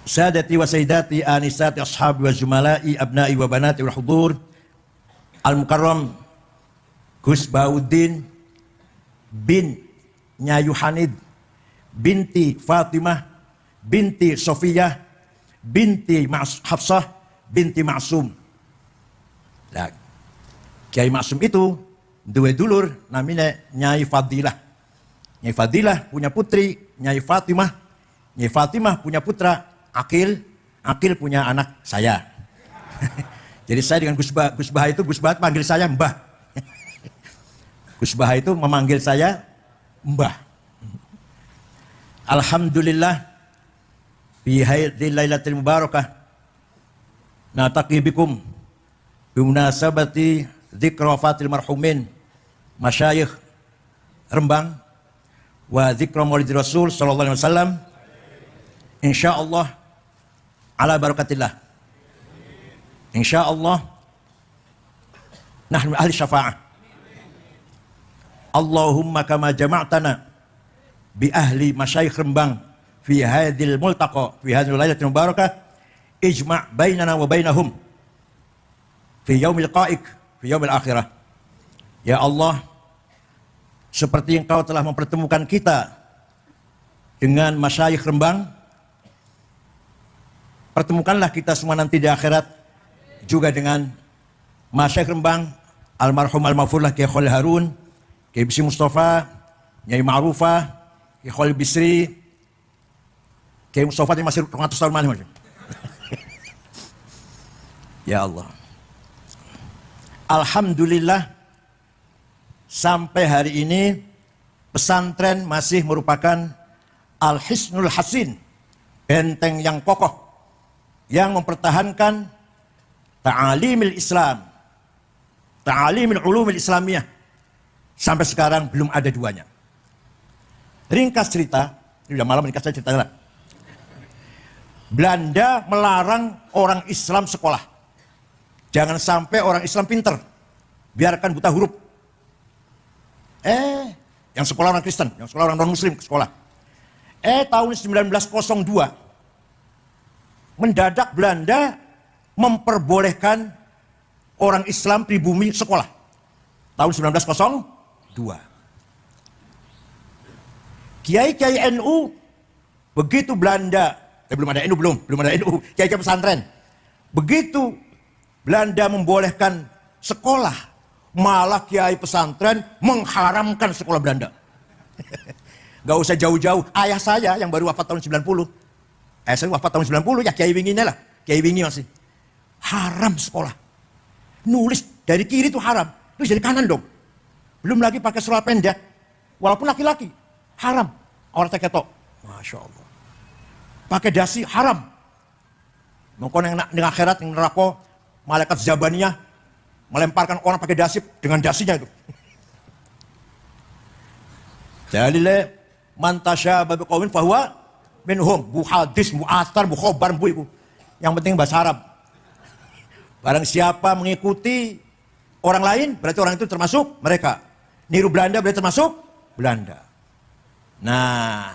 Sadati wa sayyidati anisati ashabi wa zumala'i abna'i wa banati wal hudur al-mukarram Gus Bauddin bin Nyayu Hanid binti Fatimah binti Sofiyah binti Hafsah binti Ma'sum. Nah, Kiai Ma'sum itu dua dulur namanya Nyai Fadilah. Nyai Fadilah punya putri Nyai Fatimah. Nyai Fatimah punya putra Akil. Akil punya anak saya. Jadi saya dengan Gus Bah itu, Gus Bah panggil saya Mbah. Gus Bah itu memanggil saya Mbah. Alhamdulillah fi hadhil lailatul mubarakah nataqi bikum bi munasabati dzikra wafatil marhumin masyayikh Rembang wa dzikra maulid Rasul sallallahu alaihi wasallam insyaallah ala barakatillah. Insyaallah nahnu ahli syafa'ah. Allahumma kama jama'tana bi ahli masyayikh Rembang fi hadhil multaqa fi hadhil lailatul mubarakah ijma' bainana wa bainahum fi yaumil qa'iq fi yaumil akhirah. Ya Allah, seperti Engkau telah mempertemukan kita dengan masyayikh Rembang, pertemukanlah kita semua nanti di akhirat juga dengan masyayikh Rembang, almarhum al-maghfurlah Kiai Khalil Harun, Kiai Bisri Mustafa, Nyai Ma'rufah, Kiai Khalil Bisri, Kiai Mustafa ini masih 200 tahun mana? Ya Allah. Alhamdulillah sampai hari ini pesantren masih merupakan Al-Hisnul Hasin, benteng yang kokoh yang mempertahankan ta'alimil Islam, ta'alimil ulumil Islamiyah. Sampai sekarang belum ada duanya. Ringkas cerita, ini udah malam ringkas cerita lah. Belanda melarang orang Islam sekolah. Jangan sampai orang Islam pinter, biarkan buta huruf. Yang sekolah orang Kristen, yang sekolah orang non-Muslim ke sekolah. Tahun 1902, mendadak Belanda memperbolehkan orang Islam pribumi sekolah. Tahun 1902. Kiai-kiai NU, begitu Belanda, belum ada NU, belum ada NU, kiai-kiai pesantren. Begitu Belanda membolehkan sekolah, malah kiai pesantren mengharamkan sekolah Belanda. Gak usah jauh-jauh, ayah saya yang baru wafat tahun 90. Ayah saya wafat tahun 90, ya kiai winginya lah, kiai wingi masih. Haram sekolah. Nulis dari kiri itu haram, nulis dari kanan dong. Belum lagi pakai seluar pendek, walaupun laki-laki, haram. Orang teketok, Masya Allah. Pakai dasi, haram. Mungkin yang di akhirat, yang neraka, malaikat Zabaniyah melemparkan orang pakai dasi dengan dasinya itu. Jalile mantasya babi qawmin fahuwa minhum. Bu hadis, bu athar, bu khobar, bu itu. Yang penting bahasa Arab. Barang siapa mengikuti orang lain, berarti orang itu termasuk mereka. Niru Belanda berarti termasuk Belanda. Nah,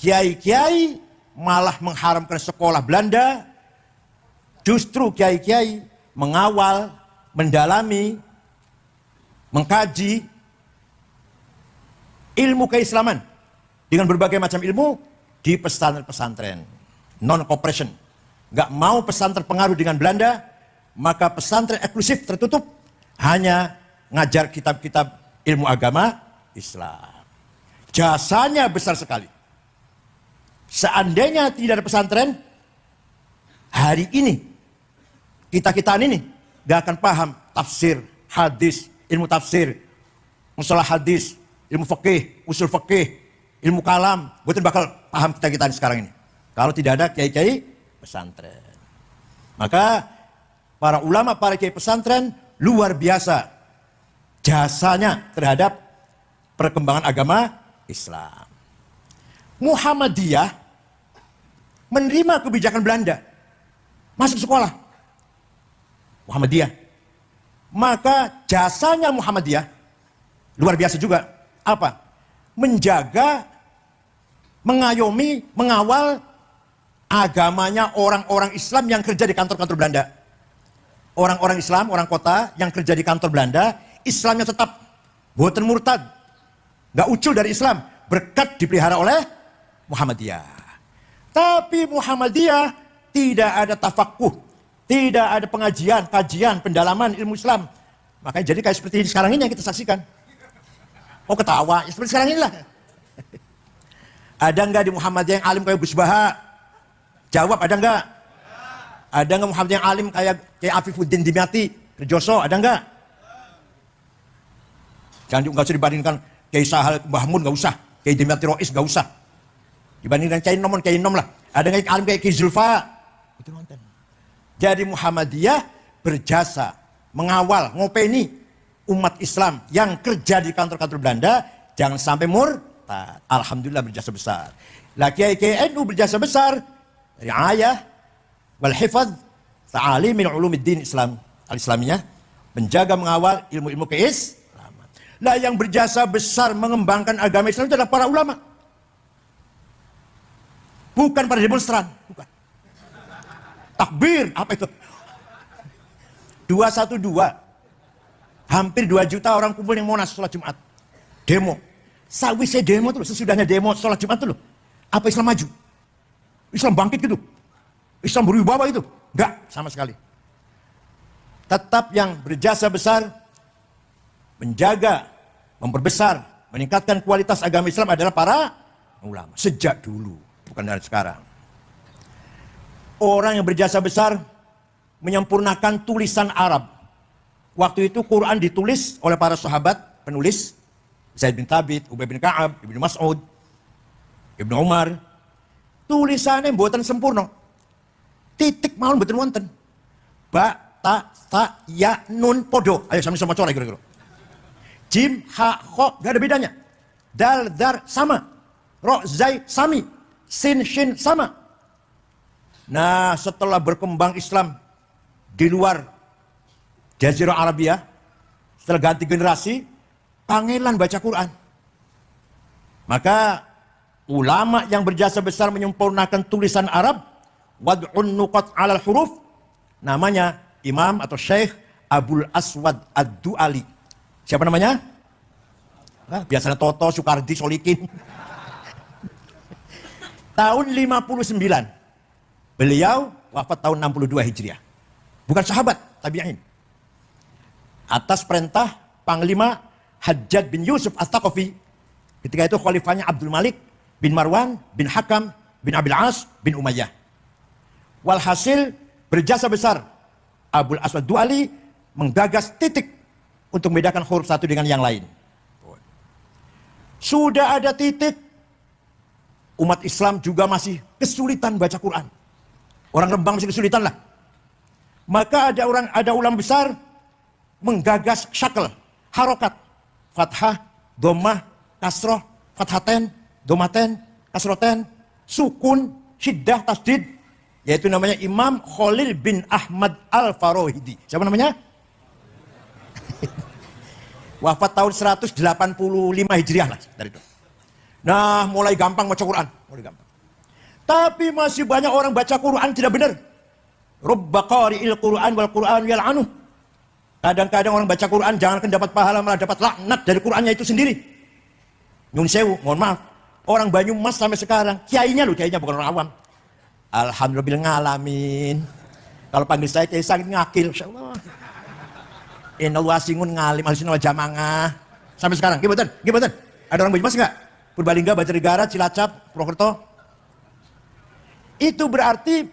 kiai-kiai malah mengharamkan sekolah Belanda. Justru kiai-kiai mengawal, mendalami, mengkaji ilmu keislaman dengan berbagai macam ilmu di pesantren-pesantren non-cooperation. Gak mau pesantren terpengaruh dengan Belanda, maka pesantren eksklusif tertutup, hanya ngajar kitab-kitab ilmu agama Islam. Jasanya besar sekali. Seandainya tidak ada pesantren, hari ini kita ini gak akan paham tafsir, hadis, ilmu tafsir, mustalah hadis, ilmu fikih, usul fikih, ilmu kalam, betul bakal paham kita sekarang ini. Kalau tidak ada kiai-kiai pesantren. Maka para ulama, para kiai pesantren luar biasa jasanya terhadap perkembangan agama Islam. Muhammadiyah menerima kebijakan Belanda, masuk sekolah Muhammadiyah. Maka jasanya Muhammadiyah luar biasa juga. Apa? Menjaga, mengayomi, mengawal Agamanya orang-orang Islam yang kerja di kantor-kantor Belanda. Orang-orang Islam, orang kota yang kerja di kantor Belanda, Islamnya tetap boten murtad. Gak ucul dari Islam, berkat dipelihara oleh Muhammadiyah. Tapi Muhammadiyah tidak ada tafakuh, tidak ada pengajian, kajian, pendalaman ilmu Islam. Makanya jadi kayak seperti sekarang ini yang kita saksikan. Oh ketawa, ya seperti sekarang inilah. Ada nggak di Muhammadiyah yang alim kayak Gus Baha? Jawab, ada nggak? Ada nggak Muhammadiyah yang alim kayak Afifuddin Dimyati, Rejoso? Ada nggak? Jangan nggak usah dibandingkan Kiai Sahal Mbah Mun, nggak usah. Kiai Dimyati Rois nggak usah. Dibandingkan Kiai Nom lah. Ada nggak yang alim kayak Kiai Zulfa? Itu nonton. Jadi Muhammadiyah berjasa mengawal, ngopeni umat Islam yang kerja di kantor-kantor Belanda jangan sampai murtad. Alhamdulillah berjasa besar. Lah Kiai NU berjasa besar dari ayah wal hifadz ta'alim min ulumiddin Islam al-Islamiyah, menjaga mengawal ilmu-ilmu keislaman. Lah yang berjasa besar mengembangkan agama Islam itu adalah para ulama. Bukan para demonstran, bukan. Takbir, apa itu? 212. Hampir 2 juta orang kumpul yang Monas sholat Jumat. Demo. Sawisnya demo tuh, sesudahnya demo sholat Jumat tuh loh. Apa Islam maju? Islam bangkit gitu? Islam berwibawa itu? Enggak, sama sekali. Tetap yang berjasa besar, menjaga, memperbesar, meningkatkan kualitas agama Islam adalah para ulama. Sejak dulu, bukan dari sekarang. Orang yang berjasa besar menyempurnakan tulisan Arab. Waktu itu Quran ditulis oleh para sahabat penulis, Zaid bin Thabit, Ubay bin Ka'ab, Ibnu Mas'ud, Ibnu Umar. Tulisannya mboten sempurna. Titik mawon mboten wonten. Ba, ta, sa, ya, nun, podo. Ayo sama-sama coba kira-kira. Jim, ha, kho, gak ada bedanya. Dal, dar, sama. Ro, zai, sami. Sin, shin, sama. Nah, setelah berkembang Islam di luar Jazirah Arabia, setelah ganti generasi, kangelan baca Quran. Maka ulama yang berjasa besar menyempurnakan tulisan Arab, wad'un nuqat 'alal huruf, namanya Imam atau Syekh Abul Aswad Ad-Du'ali. Siapa namanya? Biasanya Toto, Soekardi, Solikin. Tahun 59. Beliau wafat tahun 62 Hijriah. Bukan sahabat, tabi'in. Atas perintah Panglima Hajjaj bin Yusuf As-Saqafi. Ketika itu khalifahnya Abdul Malik bin Marwan bin Hakam bin Abil As bin Umayyah. Walhasil berjasa besar Abul Aswad Du'ali menggagas titik untuk membedakan huruf satu dengan yang lain. Sudah ada titik, umat Islam juga masih kesulitan baca Quran. Orang Rembang masih kesulitan lah. Maka ada ulama besar menggagas syakl, harokat, fathah, dhammah, kasroh, fathaten, dhammaten, kasroten, sukun, syiddah, tasdid, yaitu namanya Imam Khalil bin Ahmad Al-Farohidi. Siapa namanya? Wafat tahun 185 Hijriah lah dari itu. Nah, mulai gampang baca Quran, mulai gampang. Tapi masih banyak orang baca Quran tidak benar. Rubba qari'il Quran wal Quran yal'anuh. Kadang-kadang orang baca Quran jangankan dapat pahala, malah dapat laknat dari Qurannya itu sendiri. Nyun sewu, mohon maaf. Orang Banyumas sampai sekarang, kiainya bukan orang awam. Alhamdulillah ngalamin. Kalau panggil saya kiai sangat ngakil, insyaallah. Inna wasingun ngalim al-sunnah wal jamaah. Sampai sekarang, gimana? Ada orang Banyumas enggak? Purbalingga, Banjarnegara, Cilacap, Purwokerto. Itu berarti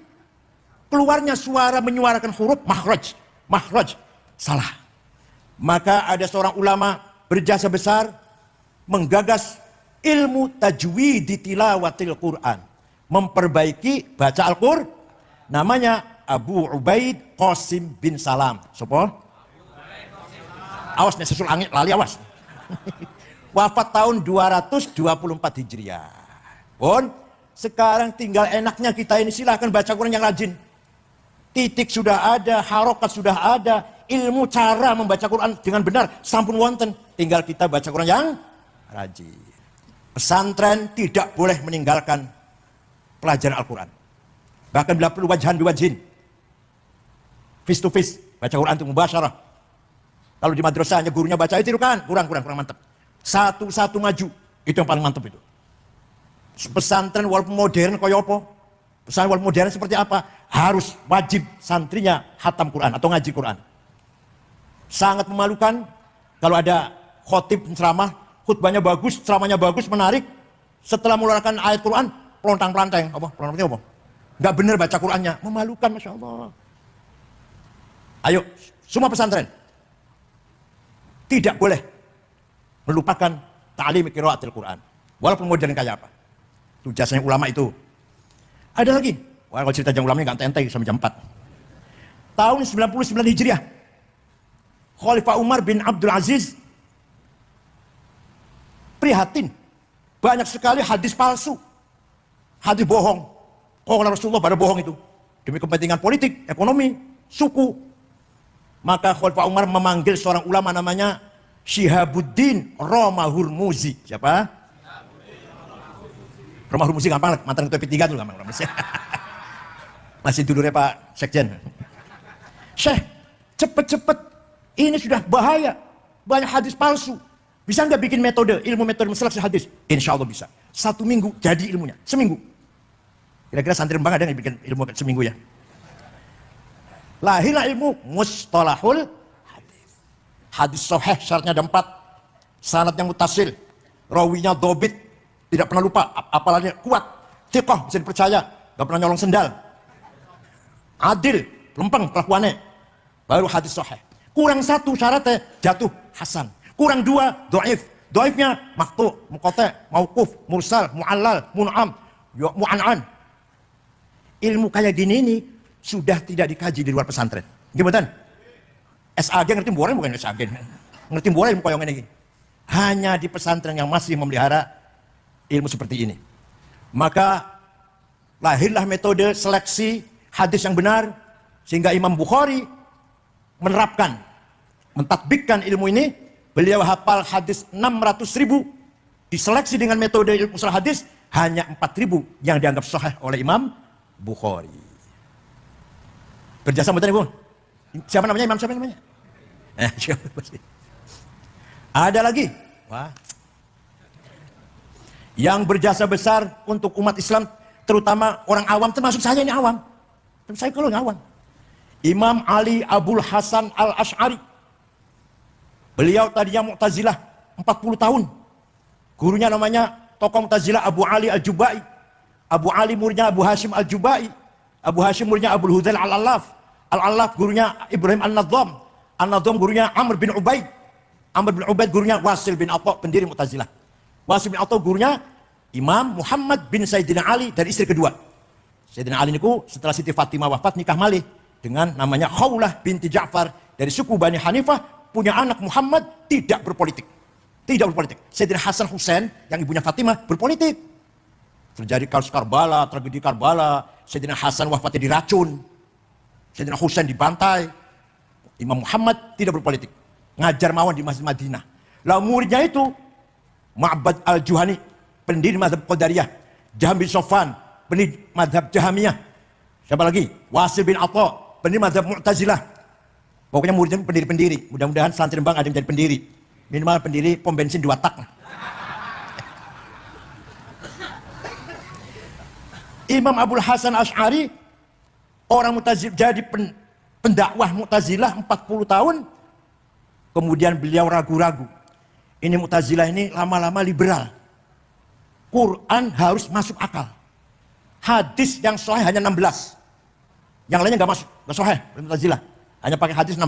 keluarnya suara menyuarakan huruf makhraj, salah. Maka ada seorang ulama berjasa besar menggagas ilmu tajwid di tilawatil Quran, memperbaiki baca Al-Qur'an. Namanya Abu Ubaid Qasim bin Salam. Sopo? Awas nih sesul angin lali awas. Wafat tahun 224 Hijriah. Pun sekarang tinggal enaknya kita ini silahkan baca Quran yang rajin. Titik sudah ada, harokat sudah ada, ilmu cara membaca Quran dengan benar sampun wonten. Tinggal kita baca Quran yang rajin. Pesantren tidak boleh meninggalkan pelajaran Al-Quran. Bahkan bila perlu wajhan biwajhin. Face to face. Baca Quran itu mubasyarah. Kalau di madrasah hanya gurunya baca itu kan kurang mantap. Satu-satu maju. Itu yang paling mantap itu. Pesantren walaupun modern kaya apa? Pesantren walaupun modern seperti apa? Harus wajib santrinya khatam Quran atau ngaji Quran. Sangat memalukan kalau ada khotib ceramah, khutbahnya bagus, ceramahnya bagus, menarik. Setelah mengeluarkan ayat Quran, pelontang-pelanteng. Pelontangnya apa? Nggak benar baca Qurannya. Memalukan, Masya Allah. Ayo, semua pesantren. Tidak boleh melupakan ta'lim qiraatil Quran. Walaupun modern kayak apa. Itu jasanya ulama itu. Ada lagi. Wah, kalau cerita jam ulamanya nggak enteng sampai jam 4. Tahun 99 Hijriah. Khalifah Umar bin Abdul Aziz prihatin. Banyak sekali hadis palsu. Hadis bohong. Qala Rasulullah pada bohong itu. Demi kepentingan politik, ekonomi, suku. Maka Khalifah Umar memanggil seorang ulama namanya Syihabuddin Roma Hurmuzi. Siapa? Roma Hurmuzi gampang lah, mantan ketua P3 tuh gampang. Masih dulurnya Pak Sekjen. Syekh, cepet-cepet. Ini sudah bahaya. Banyak hadis palsu. Bisa nggak bikin metode, ilmu metode seleksi hadis? Insya Allah bisa. 1 minggu jadi ilmunya. Seminggu. Kira-kira santri Rembang ada yang bikin ilmu seminggu ya? Lahirlah ilmu mustalahul hadis. Hadis sahih syaratnya ada 4. Sanadnya mutasil. Rawinya dobit. Tidak pernah lupa. Apalagi kuat. Thiqah bisa dipercaya. Gak pernah nyolong sendal. Adil. Lempeng kelakuannya. Baru hadis sahih. Kurang 1 syaratnya jatuh hasan. Kurang 2 dhaif. Dhaifnya maqtu, muqata, mauquf, mursal, muallal, mun'am, mu'an'an. Ilmu kayak gini ini sudah tidak dikaji di luar pesantren. Gimana? SAG ngerti boleh bukan SAG? Ngerti boleh ilmu koyongan ini. Hanya di pesantren yang masih memelihara ilmu seperti ini. Maka lahirlah metode seleksi hadis yang benar sehingga Imam Bukhari menerapkan, mentatbikkan ilmu ini. Beliau hafal hadis 600.000, diseleksi dengan metode ilmu usul hadis hanya 4.000 yang dianggap sahih oleh Imam Bukhari. Berjasa betul Ibu. Siapa namanya? Imam siapa namanya? Ada lagi. Wah. Yang berjasa besar untuk umat Islam, terutama orang awam, termasuk saya ini awam. Saya kalau awam. Imam Ali Abul Hasan Al-Asy'ari. Beliau tadinya Mu'tazilah 40 tahun. Gurunya namanya tokoh Mu'tazilah Abu Ali Al-Jubai. Abu Ali muridnya Abu Hashim Al-Jubai. Abu Hashim muridnya Abu Hudail Al-Allaf. Al-Allaf gurunya Ibrahim An-Nadham. An-Nadham gurunya Amr bin Ubaid. Amr bin Ubaid gurunya Wasil bin Atha, pendiri Mu'tazilah. Wasil bin Atha gurunya Imam Muhammad bin Sayyidina Ali dari istri kedua. Sayyidina Ali niku setelah Siti Fatimah wafat nikah malih dengan namanya Khawlah binti Ja'far dari suku Bani Hanifah. Punya anak Muhammad tidak berpolitik. Tidak berpolitik. Sayyidina Hasan Husain yang ibunya Fatimah berpolitik. Terjadi kasus Karbala, tragedi Karbala. Sayyidina Hasan wafatnya diracun. Sayyidina Husain dibantai. Imam Muhammad tidak berpolitik. Ngajar mawon di Masjid Madinah. Lalu muridnya itu Ma'bad Al-Juhani, pendiri mazhab Qadariyah. Jaham bin Sofwan, pendiri mazhab Jahamiyah. Siapa lagi? Wasil bin Atha, pendiri mazhab Mu'tazilah. Pokoknya muridnya pendiri-pendiri. Mudah-mudahan santri Rembang ada yang jadi pendiri. Minimal pendiri pom bensin 2 tak. Imam Abul Hasan Asy'ari, orang Mu'tazilah, jadi pendakwah Mu'tazilah 40 tahun. Kemudian beliau ragu-ragu. Ini Mu'tazilah ini lama-lama liberal. Quran harus masuk akal. Hadis yang sahih hanya 16. Yang lainnya nggak masuk, nggak sahih. Mu'tazilah. Hanya pakai hadis 16.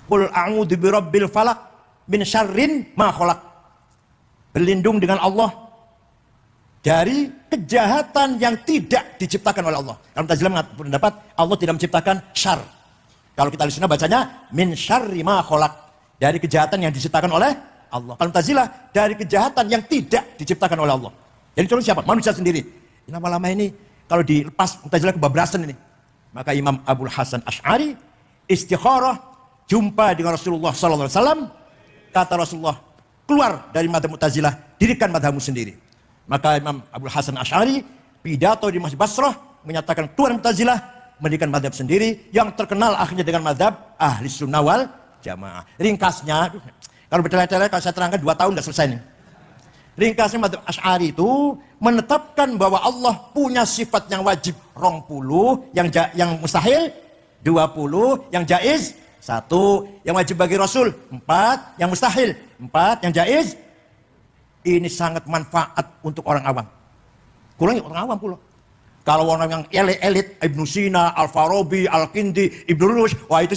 Qul a'udzu birabbil falaq min syarrin ma khalaq. Berlindung dengan Allah dari kejahatan yang tidak diciptakan oleh Allah. Kalau Mu'tazilah berpendapat Allah tidak menciptakan syar. Kalau kita di sini bacanya min syarri ma khalaq, dari kejahatan yang diciptakan oleh Allah. Kalau Mu'tazilah dari kejahatan yang tidak diciptakan oleh Allah. Jadi contoh siapa? Manusia sendiri. Lama-lama ini kalau dilepas Mu'tazilah kebablasan ini. Maka Imam Abul Hasan Asy'ari istikharah, jumpa dengan Rasulullah SAW. Kata Rasulullah, keluar dari madhab Mu'tazilah, dirikan madhabmu sendiri. Maka Imam Abul Hasan Asy'ari pidato di Masjid Basrah menyatakan Tuhan Mu'tazilah, mendirikan madhab sendiri yang terkenal akhirnya dengan madhab Ahli Sunnah wal Jamaah. Ringkasnya, kalau bertele-tele kalau saya terangkan 2 tahun nggak selesai nih. Ringkasnya madhab Asy'ari itu menetapkan bahwa Allah punya sifat yang wajib 20, yang mustahil 20, yang jaiz 1, yang wajib bagi Rasul 4, yang mustahil 4, yang jaiz. Ini sangat manfaat untuk orang awam. Kurangnya orang awam pula. Kalau orang yang elit, Ibnu Sina, Al-Farabi, Al-Kindi, Ibnu Rushd, wah itu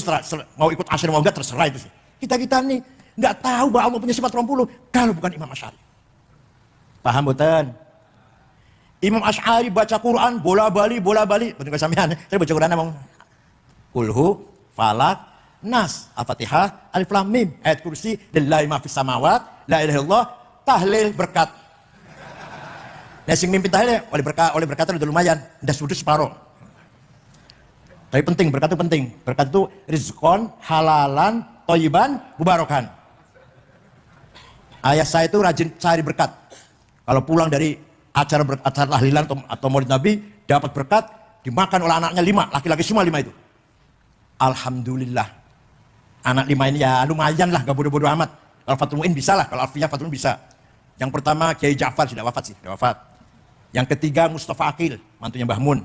mau ikut Asy'ari mau enggak terserah itu sih. Kita nih nggak tahu bahwa Allah punya sifat 20 kalau bukan Imam Asy'ari. Paham betul? Imam Asy'ari baca Quran bola-bali. Betul enggak sampean? Saya baca Quran emang Kulhu, Falak, Nas, Al-Fatihah, Alif Lam Mim, ayat kursi, lillahi ma fis samawat, la ilaha illallah, tahlil berkat. Nah, sing mimpin tahlil oleh berkat udah lumayan, udah sudah separuh. Tapi penting, berkat itu penting. Berkat itu rizqon, halalan, thayyiban, mubarakan. Ayah saya itu rajin cari berkat. Kalau pulang dari acara tahlilan atau maulid Nabi, dapat berkat, dimakan oleh anaknya 5, laki-laki semua 5 itu. Alhamdulillah. Anak 5 ini ya lumayan lah, gak bodoh-bodoh amat. Kalau Fatul Mu'in bisa lah, kalau Alfiyah Fatul Mu'in bisa. Yang pertama Kiai Ja'far sudah wafat. Yang ketiga Mustafa Aqil, mantunya Mbah Mun.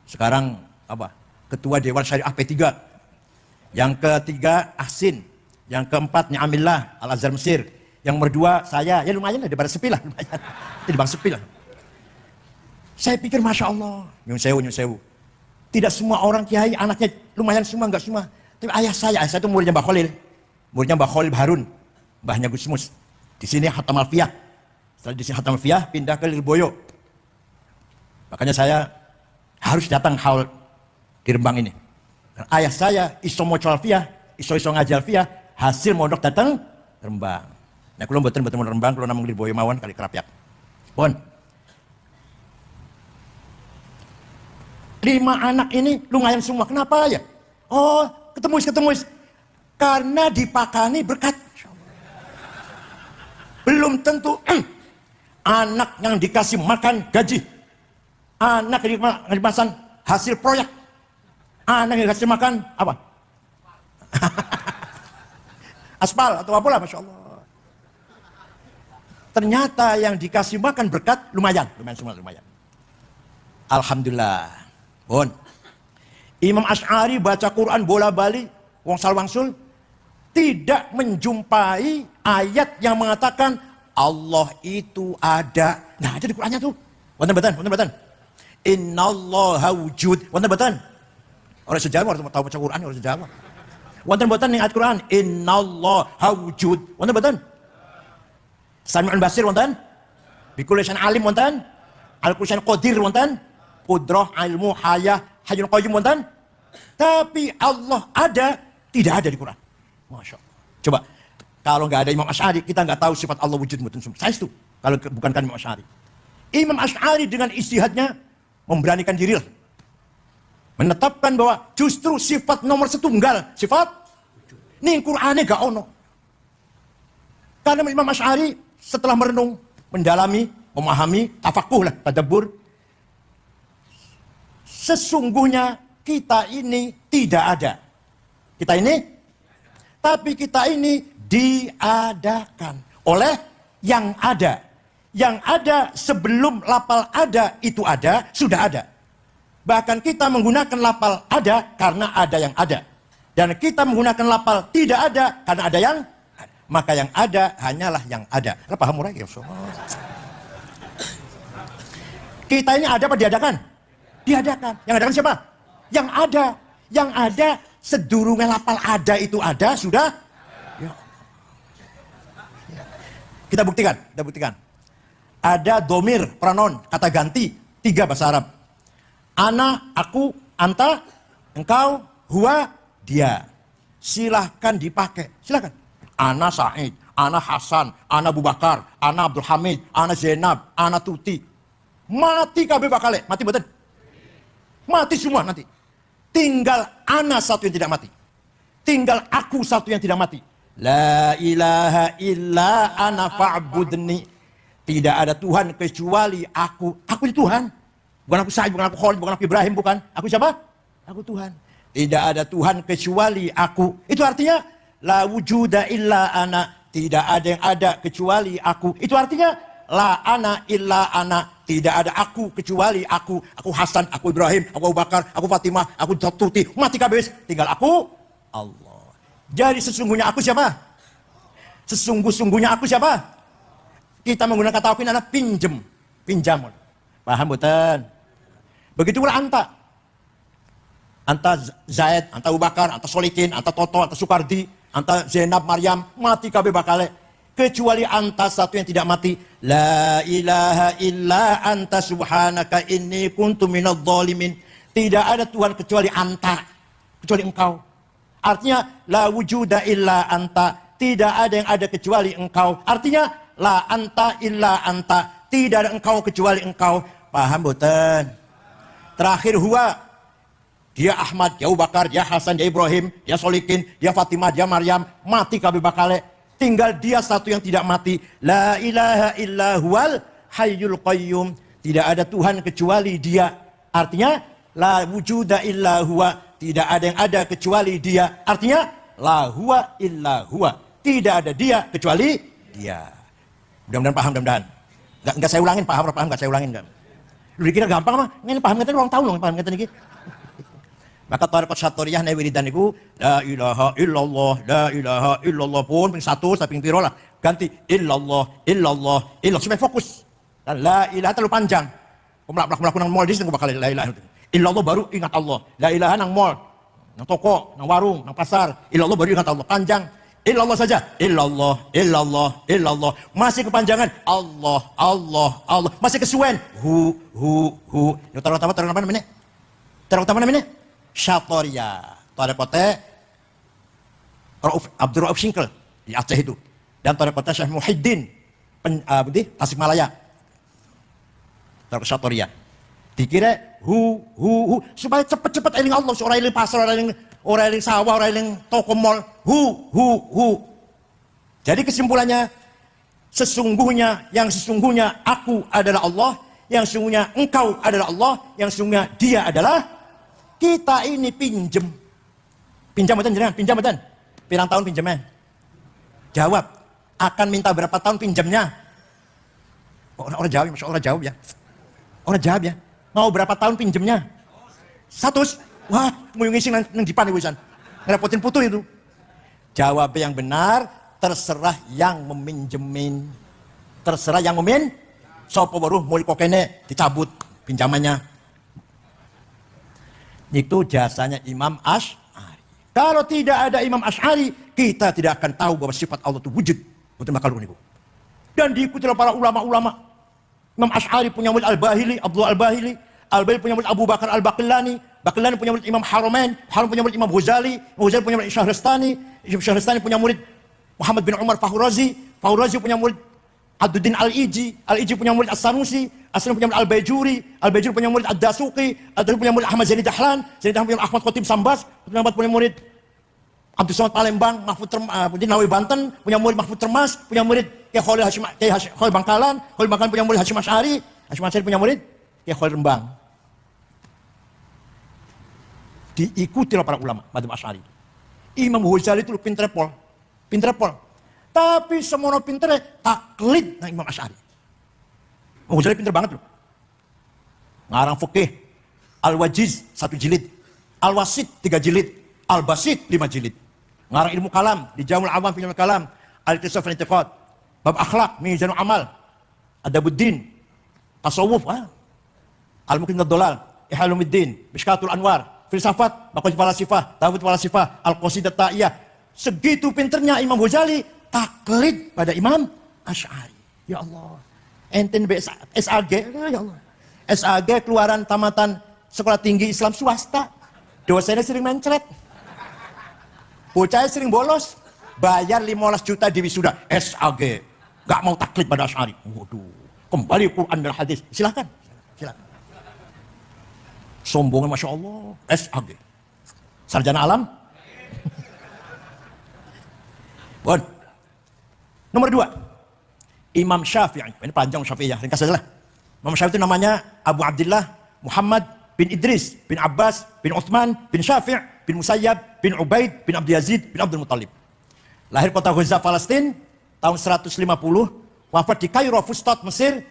Sekarang Ketua Dewan Syariah P3. Yang ketiga Ahsin. Yang keempat Ni'amillah Al-Azhar Mesir. Yang nomor 2 saya, ya lumayan lah, daripada sepi lah, lumayan. Jadi bang sepi lah. Saya pikir Masya Allah, nyun sewu. Tidak semua orang kiai anaknya lumayan semua, enggak semua. Tapi ayah saya itu muridnya Mbah Khalil Harun, mbahnya Gus Mus. Di sini Hatam Alfiyah. Setelah di sini Hatam Alfiyah pindah ke Lirboyo. Makanya saya harus datang haul di Rembang ini. Dan ayah saya iso moco Alfiyah, iso ngaji Alfiyah, hasil mondok datang Rembang. Nah, kalau mboten Rembang, kalau namung Lirboyo mawon kali kerapyak. Pun 5 anak ini lumayan semua. Kenapa ya? Oh, ketemu. Karena dipakani berkat. Belum tentu anak yang dikasih makan gaji. Anak yang dikasih makan hasil proyek. Anak yang dikasih makan apa? Aspal atau apalah, Masya Allah. Ternyata yang dikasih makan berkat lumayan semua. Alhamdulillah. Bon. Imam Asy'ari baca Quran bola-bali, wong salwangsul, tidak menjumpai ayat yang mengatakan Allah itu ada. Nah, ada di Qurannya tuh. Wonten. Innallaha wujud. Wonten. Orang sejawa orang tahu baca Quran orang sejawa. Wonten ning ayat Quran innallaha wujud. Wonten. Sami'un basir wonten. Bikulli syai'in alim wonten. Al-Qur'an qadir wonten. Qudrah, ilmu, hayah, hayyul qayyum wonten. Tapi Allah ada, tidak ada di Quran. Masya Allah. Coba, kalau nggak ada Imam Asy'ari, kita nggak tahu sifat Allah wujud mboten semua. Saya itu, kalau bukan kan Imam Asy'ari. Imam Asy'ari dengan ijtihadnya memberanikan diri, menetapkan bahwa justru sifat nomor setunggal, sifat ning Qur'ane gak ono. Karena Imam Asy'ari setelah merenung, mendalami, memahami, tafakuh lah, tadabbur, sesungguhnya kita ini tidak ada. Tapi kita ini diadakan oleh yang ada. Yang ada sebelum lapal ada itu ada, sudah ada. Bahkan kita menggunakan lapal ada karena ada yang ada. Dan kita menggunakan lapal tidak ada karena ada yang ada. Maka yang ada hanyalah yang ada. Paham murah ya? Kita ini ada apa diadakan? Diadakan. Yang adakan siapa? Yang ada. Yang ada sedurunge lapal ada itu ada, sudah. Ya. Kita buktikan. Ada domir, pronoun, kata ganti, 3 bahasa Arab. Ana, aku, anta, engkau, huwa, dia. Silahkan dipakai. Silahkan. Ana Said, ana Hasan, ana Abu Bakar, ana Abdul Hamid, ana Zainab, ana Tuti. Mati kabeh bakale, mati betul. Mati semua nanti. Tinggal ana satu yang tidak mati. Tinggal aku satu yang tidak mati. La ilaha illa ana fa'budni. Tidak ada Tuhan kecuali aku. Aku ini Tuhan. Bukan aku Sa'id, bukan aku Khalid, bukan aku Ibrahim, bukan. Aku siapa? Aku Tuhan. Tidak ada Tuhan kecuali aku. Itu artinya la wujuda illa ana. Tidak ada yang ada kecuali aku. Itu artinya la ana illa ana. Tidak ada aku kecuali aku. Aku Hasan, aku Ibrahim, aku Abu Bakar, aku Fatimah, aku Tuti. Mati kabeh. Tinggal aku Allah. Jadi sesungguhnya aku siapa? Sesungguh-sungguhnya aku siapa? Kita menggunakan kata adalah pinjem. Pinjam. Paham betul? Begitu pula anta. Anta Zaid, anta Abu Bakar, anta Solikin, anta Toto, anta Sukardi, anta Zainab, Maryam, mati kabeh bakale. Kecuali anta satu yang tidak mati. La ilaha illa anta subhanaka inni kuntu minadh dhalimin. Tidak ada Tuhan kecuali anta, kecuali engkau. Artinya la wujuda illa anta. Tidak ada yang ada kecuali engkau. Artinya la anta illa anta. Tidak ada engkau kecuali engkau. Paham boten? Terakhir huwa. Dia Ahmad, dia Abu Bakar, dia Hasan, dia Ibrahim, dia Solikin, dia Fatimah, dia Maryam, mati kabeh bakale. Tinggal dia satu yang tidak mati. La ilaha illa huwal hayyul qayyum. Tidak ada Tuhan kecuali dia. Artinya la wujuda illa huwa. Tidak ada yang ada kecuali dia. Artinya la huwa illa huwa. Tidak ada dia kecuali dia. Mudah-mudahan paham, mudah-mudahan. Enggak saya ulangin, paham enggak saya ulangin enggak. Lu dikira gampang mah? Ini paham ngeten orang tahu loh, paham ngeten iki. Maka tarekat Syatoriyah nek wiridan niku la ilaha illallah, la ilaha illallah pun ping 1 sampai ping piro lah. Ganti illallah, illallah, illallah supaya fokus. Dan la ilaha terlalu panjang. Melaku nang mall dis niku bakal la ilaha. Illallah baru ingat Allah. La ilaha nang mall, nang toko, nang warung, nang pasar. Illallah baru ingat Allah. Panjang. Illallah saja. Illallah, illallah, illallah. Masih kepanjangan Allah, Allah, Allah. Masih kesuwen. Hu. Yo taruh apa namanya? Taruh apa namanya? Syatoriyah. Tarekatnya Abdul Rauf Singkel di Aceh itu. Dan tarekatnya Syekh Muhyiddin Tasikmalaya. Tarekat Syatoriyah. Dikira hu supaya cepat-cepat eling Allah, orang eling pasar, orang eling sawah, orang eling toko mall. Hu. Jadi kesimpulannya yang sesungguhnya aku adalah Allah, yang sesungguhnya engkau adalah Allah, yang sesungguhnya dia adalah kita ini pinjem betul jenengan, pinjam betul. Pirang tahun pinjemnya? Jawab. Akan minta berapa tahun pinjamnya? Orang jawab, masya Allah jawab ya. Orang jawab ya. Mau berapa tahun pinjemnya? 100. Wah, mau ngisi nang dipan ibu san. Ngerepotin putu itu. Jawab yang benar, terserah yang meminjemin. Terserah yang memin. Sopo baru mau kokene dicabut pinjamannya. Itu jasanya Imam Asy'ari. Kalau tidak ada Imam Asy'ari, kita tidak akan tahu bahwa sifat Allah itu wujud. Betul makal niku. Dan diikuti oleh para ulama-ulama. Imam Asy'ari punya murid Al-Bahili, Abdullah Al-Bahili. Al-Bahili punya murid Abu Bakar Al-Baqillani. Baqillani punya murid Imam Haramain. Haramain punya murid Imam Ghazali. Ghazali punya murid Syahrastani. Syahrastani punya murid Muhammad bin Umar Fahurazi. Fahurazi punya murid Abduddin Al-Iji. Al-Iji punya murid As-Sanusi. As-Sanusi punya murid Al-Bajuri. Al-Bajuri punya murid Ad-Dasuqi. Ad-Dasuqi punya murid Ahmad Zaini Dahlan. Zaini Dahlan punya murid Ahmad Khotib Sambas. Ahmad punya murid Abdul Somad Palembang. Mahfud Nawawi Banten punya murid Mahfud Termas. Punya murid Kiai Khalil Bangkalan. Khalil Bangkalan punya murid Hasyim Asy'ari. Hasyim Asy'ari punya murid Kiai Khalil Rembang. Diikuti oleh para ulama madzhab Asy'ari. Imam Ghazali itu pinter pol. Tapi semono pintere taklid nang Imam Asy'ari. Imam Ghazali pinter banget loh. Ngarang fikih Al-Wajiz 1 jilid, Al-Wasit 3 jilid, Al-Basit 5 jilid. Ngarang ilmu kalam di Jamul Awam fi Ilmu Kalam, Al-Iqtisad fil I'tiqad, bab akhlak, Mizanul Amal, Adabuddin, tasawuf, Al-Muqim ad-Dhalal, Ihalumuddin, Mishkatul Anwar, filsafat, Baqaul Falasifah, Tawhid Falasifah, Al-Qasidah Ta'iyah. Segitu pinternya Imam Ghazali taklid pada Imam Asy'ari. Ya Allah. Enten SAG, ya Allah. SAG keluaran tamatan sekolah tinggi Islam swasta. Dosennya sering mencret. Bocahnya sering bolos. Bayar 15 juta di wisuda. SAG. Gak mau taklid pada Asy'ari. Waduh. Kembali Quran dan hadis. Silakan. Sombongnya Masya Allah. SAG. Sarjana alam. Bon. Nomor 2. Imam Syafi'i. Ini panjang Syafi'i ya. Ringkas saja lah. Imam Syafi'i itu namanya Abu Abdillah Muhammad bin Idris bin Abbas bin Uthman bin Syafi' bin Musayyab bin Ubaid bin Abdul Yazid bin Abdul Muttalib. Lahir kota Gaza, Palestina tahun 150, wafat di Kairo, Fustat, Mesir,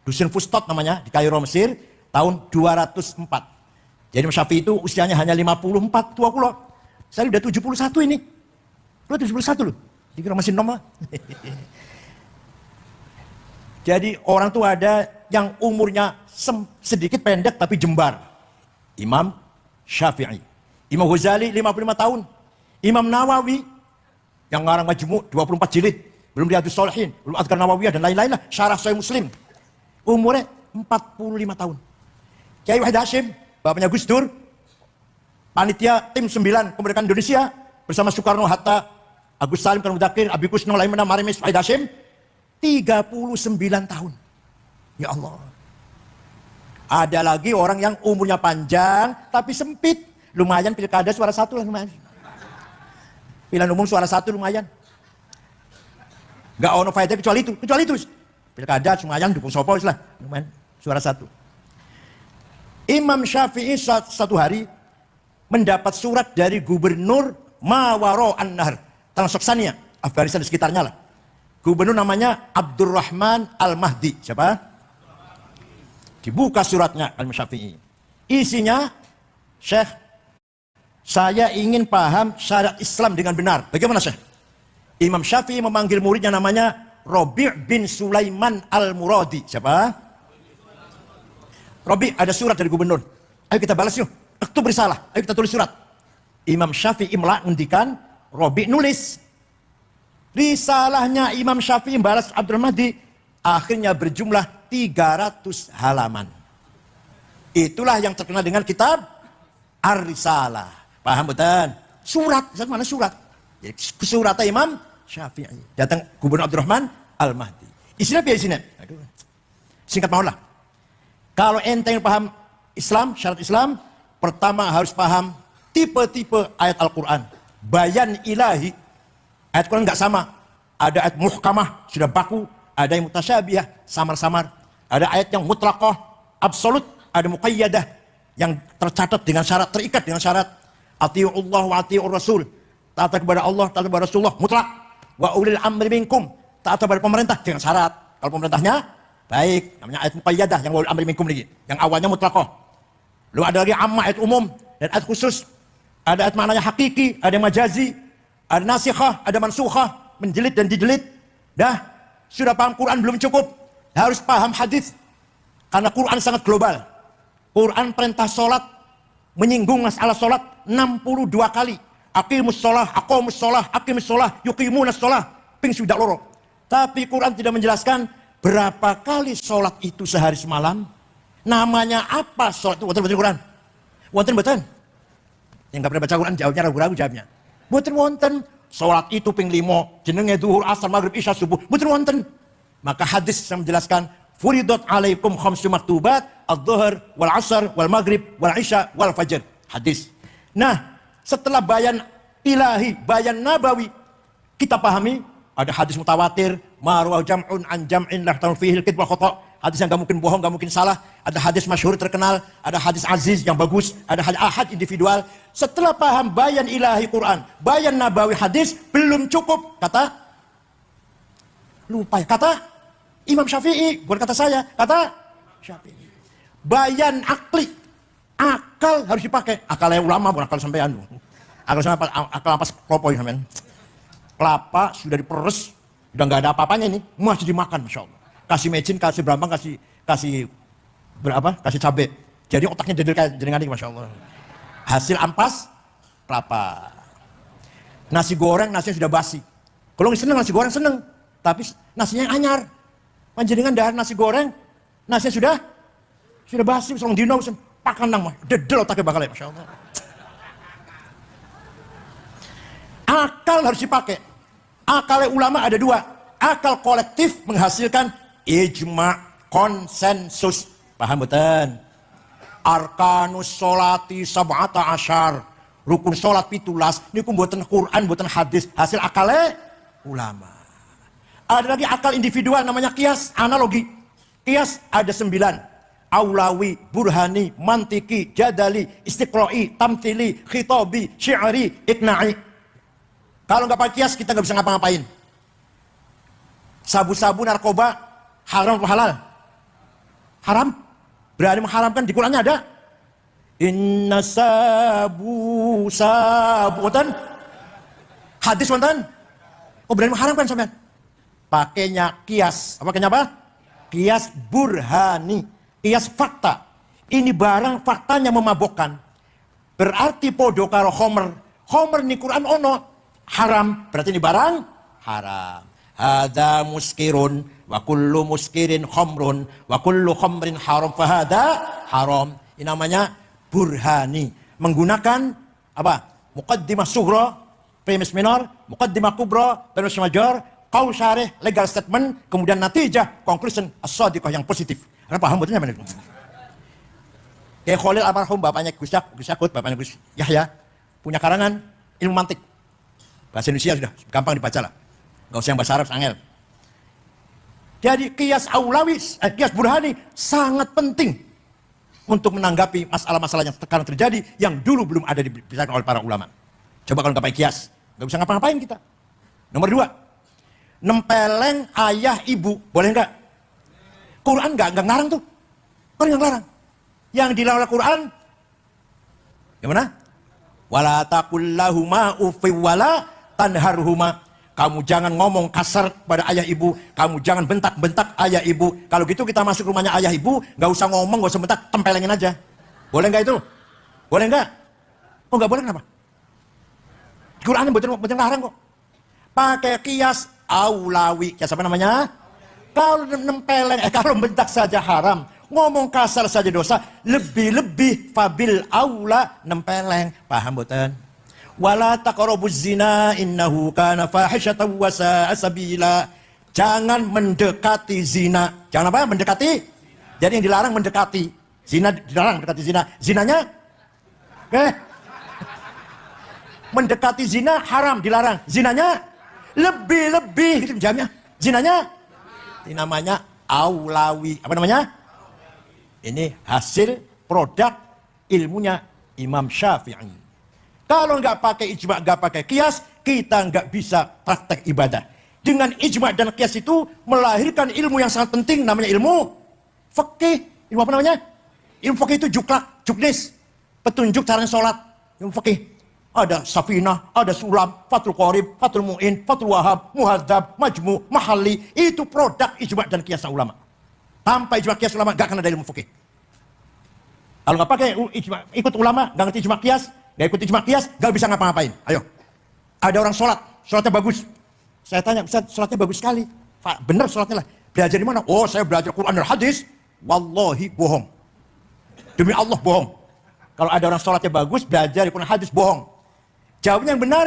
dusun Fustat namanya, di Kairo, Mesir, tahun 204. Jadi Imam Syafi'i itu usianya hanya 54, tua kulo. Saya udah 71 ini. Lo 71 loh. Dikira masih normal. Jadi orang tuh ada yang umurnya sedikit pendek tapi jembar. Imam Syafi'i. Imam Ghazali 55 tahun. Imam Nawawi yang ngarang Majmu' 24 jilid. Belum Riyadhus Shalihin, belum Adhkar Nawawiyah dan lain-lain lah. Syarah Sahih Muslim. Umurnya 45 tahun. Kiai Wahid Hashim, bapaknya Gus Dur, panitia tim 9 kemerdekaan Indonesia bersama Soekarno, Hatta, Agus Salim, Kan Mudakir, Abi Kusno, Laimana, Marimis, Wahid Hashim, 39 tahun. Ya Allah. Ada lagi orang yang umurnya panjang tapi sempit. Lumayan pilkada suara satu lah lumayan. Pilihan umum suara satu lumayan. Gak ono faedah kecuali itu. Pilkada lumayan dukung sopo lah. Lumayan suara satu. Imam Syafi'i satu hari mendapat surat dari gubernur Mawaro An-Nahr, Tanah Soksania, Afghanistan di sekitarnya lah. Gubernur namanya Abdurrahman Al-Mahdi. Siapa? Dibuka suratnya Imam Syafi'i. Isinya, Syekh, saya ingin paham syariat Islam dengan benar. Bagaimana Syekh? Imam Syafi'i memanggil muridnya namanya Rabi' bin Sulaiman Al-Muradi. Siapa? Rabi', ada surat dari gubernur. Ayo kita balas yuk. Aktub risalah. Ayo kita tulis surat. Imam Syafi'i menghentikan, Rabi' nulis. Risalahnya Imam Syafi'i balas Abdul Mahdi akhirnya berjumlah 300 halaman. Itulah yang terkenal dengan kitab Ar-Risalah. Paham betul? Surat, mana surat? Suratnya Imam Syafi'i. Datang Gubernur Abdurrahman Al-Mahdi. Isinya apa isinya? Singkat maulah. Kalau ente yang paham Islam, syarat Islam, pertama harus paham tipe-tipe ayat Al-Quran. Bayan ilahi. Ayat Quran nggak sama. Ada ayat muhkamah, sudah baku. Ada yang mutasyabihah, samar-samar. Ada ayat yang mutlaqah, absolut. Ada muqayyadah, yang tercatat dengan syarat, terikat dengan syarat. Ati'ullah wa ati'ur rasul. Taat kepada Allah, taat kepada Rasulullah, mutlak. Wa ulil amri minkum. Taat kepada pemerintah dengan syarat. Kalau pemerintahnya baik, namanya ayat muqayyadah, yang wa ulil amri minkum lagi. Yang awalnya mutlaqah. Lalu ada lagi amma, ayat umum dan ayat khusus. Ada ayat maknanya hakiki, ada yang majazi, ada nasikhah, ada mansukhah, menjelit dan dijelit. Dah, sudah paham Quran belum cukup. Harus paham hadis. Karena Quran sangat global. Quran perintah sholat menyinggung masalah sholat 62 kali. Aqimus sholah, aqomus sholah, aqimus sholah, yuqimunas sholah. Ping sudah loro. Tapi Quran tidak menjelaskan berapa kali sholat itu sehari semalam. Namanya apa sholat itu? Wonten Quran. Wonten. Yang gak pernah baca Quran jawabnya ragu-ragu jawabnya. Wonten. Sholat itu ping 5. Jenenge duhur, asar, maghrib, isya, subuh. Wonten. Maka hadis yang menjelaskan Furidat alaikum khamsu maktubat adh-dhuhr wal asar wal maghrib wal isya wal fajr. Hadis. Nah, setelah bayan ilahi, bayan nabawi, kita pahami ada hadis mutawatir, marwa jam'un an jam'in la ta'un fihi al-kidb wal khata'. Hadis yang gak mungkin bohong, gak mungkin salah. Ada hadis masyhur terkenal, ada hadis aziz yang bagus, ada hadis ahad individual. Setelah paham bayan ilahi Quran, bayan nabawi hadis belum cukup. Kata Imam Syafi'i, bukan kata saya, kata Syafi'i. Bayan akli, akal harus dipakai. Akalnya ulama, bukan akal sampai anu. Akal apa kelopoi sampean. Kelapa sudah diperes, udah nggak ada apa-apanya ini, masih dimakan, masya Allah. Kasih mecin, kasih berambang, kasih cabai. Jadi otaknya jadi kayak jenengan ini, masya Allah. Hasil ampas kelapa. Nasi goreng, nasinya sudah basi. Kalau seneng nasi goreng seneng, tapi nasinya yang anyar. Panjenengan dahar nasi goreng, nasinya sudah basi, seorang dino, pakan nang mah, dedel otaknya bakal ya, masya Allah. Akal harus dipakai. Akalnya ulama ada dua. Akal kolektif menghasilkan ijma, konsensus. Paham betul? Arkanus sholati sab'ata asyar. Rukun sholat 17. Ini pun buatan Quran, buatan hadis. Hasil akalnya ulama. Ada lagi akal individual namanya kias, analogi. Kias ada 9. aulawi, burhani, mantiki, jadali, istiqra'i, tamthili, khitabi, syi'ri, iqna'i. Kalau nggak pakai kias kita nggak bisa ngapa-ngapain. Sabu-sabu, narkoba, haram atau halal? Haram. Berani mengharamkan, di Qurannya ada. Inna sabu wonten. Hadis wonten. Oh, berani mengharamkan sampean. Pakainya kias. Pakainya apa? Kias burhani. Kias fakta. Ini barang faktanya memabukkan. Berarti podo karo khomer. Khomer ni Quran ono haram. Berarti ini barang haram. Hada muskirun wa kullu muskirin khamrun wa kullu khamrin haram fahada haram. Ini namanya burhani. Menggunakan apa? Muqaddimah sughra, premis minor, muqaddimah kubra, premis major, qaul syarih, legal statement, kemudian natijah, conclusion as-shadiqah yang positif. Anda paham betulnya mana? Kayak Khalil almarhum, bapaknya Gus Yakut, bapaknya Gus Yahya, punya karangan ilmu mantik. Bahasa Indonesia sudah gampang dibaca lah. Gak usah yang bahasa Arab, angel. Jadi kias aulawi, kias burhani sangat penting untuk menanggapi masalah-masalah yang sekarang terjadi yang dulu belum ada dibicarakan oleh para ulama. Coba kalau nggak pakai kias, nggak bisa ngapa-ngapain kita. Nomor 2, nempeleng ayah ibu, boleh nggak? Quran nggak ngarang tuh, Quran nggak ngarang. Yang dilarang oleh Quran, gimana? Wala taqul lahuma uffi wala tanharhuma. Kamu jangan ngomong kasar pada ayah ibu. Kamu jangan bentak-bentak ayah ibu. Kalau gitu kita masuk rumahnya ayah ibu, nggak usah ngomong, nggak usah bentak, tempelengin aja. Boleh nggak itu? Boleh nggak? Oh nggak boleh, kenapa? Quran betul larang kok. Pakai kias aulawi. Kias apa namanya? Kalau nempeleng, kalau bentak saja haram. Ngomong kasar saja dosa. Lebih-lebih fabil aula nempeleng. Paham betul? Wala taqrabuz zina innahu kana fahishatan wa sa'a sabila. Jangan mendekati zina. Jangan apa? Mendekati. Jadi yang dilarang mendekati. Zina dilarang, mendekati zina. Zinanya? Mendekati zina haram, dilarang. Zinanya lebih-lebih itu jamnya. Zinanya ini namanya aulawi. Apa namanya? Ini hasil produk ilmunya Imam Syafi'i. Kalau nggak pakai ijma, nggak pakai kias, kita nggak bisa praktek ibadah. Dengan ijma dan kias itu melahirkan ilmu yang sangat penting, namanya ilmu fikih. Ilmu apa namanya? Ilmu fikih itu juklak, juknis, petunjuk cara sholat. Ilmu fikih. Ada Safinah, ada Sulam, Fathul Qorib, Fathul Mu'in, Fathul Wahab, Muhadzab, Majmu, Mahalli. Itu produk ijma dan kias ulama. Tanpa ijma kias ulama, nggak akan ada ilmu fikih. Kalau nggak pakai ijma, ikut ulama, nggak ngerti ijma kias, nggak ikut ijma kias, nggak bisa ngapa-ngapain. Ayo, ada orang sholatnya bagus. Saya tanya, Ustaz, sholatnya bagus sekali. Benar sholatnya lah. Belajar di mana? Oh, saya belajar Quran dan hadis. Wallahi bohong. Demi Allah bohong. Kalau ada orang sholatnya bagus, belajar di Quran hadis, bohong. Jawabnya yang benar,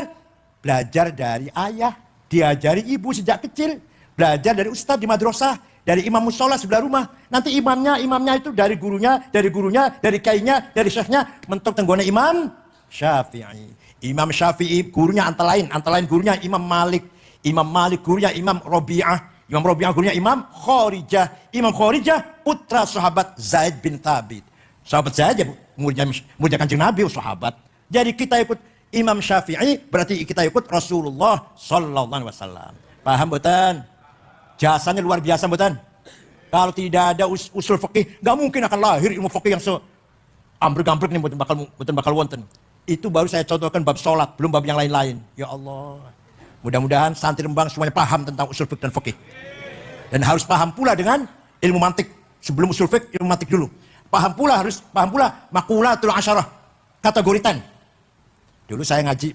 belajar dari ayah, diajari ibu sejak kecil, belajar dari ustadz di madrasah, dari imam musola sebelah rumah. Nanti imamnya itu dari gurunya, dari kainya, dari syekhnya, mentok tenggone Imam Syafi'i. Imam Syafi'i gurunya antara lain gurunya Imam Malik. Imam Malik gurunya Imam Robi'ah. Imam Robi'ah gurunya Imam Khorijah. Imam Khorijah putra sahabat Zaid bin Thabit. Sahabat Zaid ya muridnya Kanjeng Nabi, sahabat. Jadi kita ikut Imam Syafi'i berarti kita ikut Rasulullah sallallahu alaihi wasallam. Paham betul? Jasanya luar biasa betul? Kalau tidak ada usul fikih, nggak mungkin akan lahir ilmu fikih yang ambrek-ambrek nih betul bakal wonten. Itu baru saya contohkan bab sholat, belum bab yang lain-lain. Ya Allah. Mudah-mudahan santri Rembang semuanya paham tentang usul fikih dan fikih. Dan harus paham pula dengan ilmu mantik. Sebelum usul fikih, ilmu mantik dulu. Harus paham pula makulatul asyarah. Kategori 10. Dulu saya ngaji.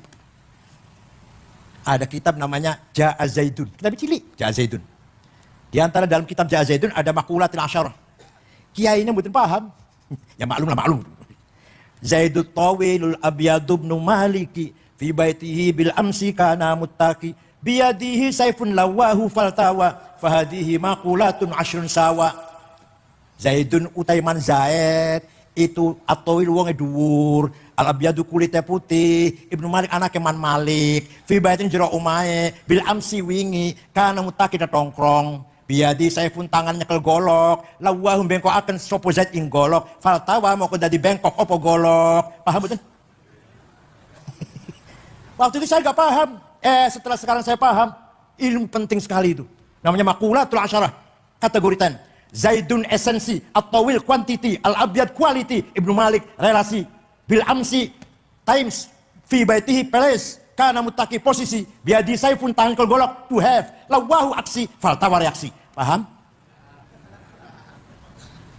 Ada kitab namanya Ja'a Zaidun. Kitab cilik, Ja'a Zaidun. Di antara dalam kitab Ja'a Zaidun ada makulatul asyarah. Kiainya mboten paham. Ya maklum lah, maklum. Zaidut tawilul abyadu ibnu maliki fi baitihi bil amsi kana muttaqi biyadihi saifun lawahu faltawa fahadihi maqulatun ashrun sawa. Zaidun utaiman Zaid itu atawil wonge dhuwur, al abyadu kulite putih, Ibnu Malik anake Man Malik, fi baitin jero omahe bil amsi wingi kana muttaqi tongkrong. Biadi saya pun tangannya kel golok. Lawahum bengkok akan sopo zaid ing golok. Faltawa mau dadi bengkok opo golok. Paham betul? Waktu itu saya nggak paham. Setelah sekarang saya paham. Ilmu penting sekali itu. Namanya makulatul asyarah. Kategori 10. Zaidun esensi. At-tawil quantity. Al-abiyad quality. Ibnu Malik relasi. Bil amsi times. Fi baitihi place. Karena mutaki posisi. Biadi saya pun tangan kel golok. To have. Lawahu aksi. Faltawa reaksi. Paham?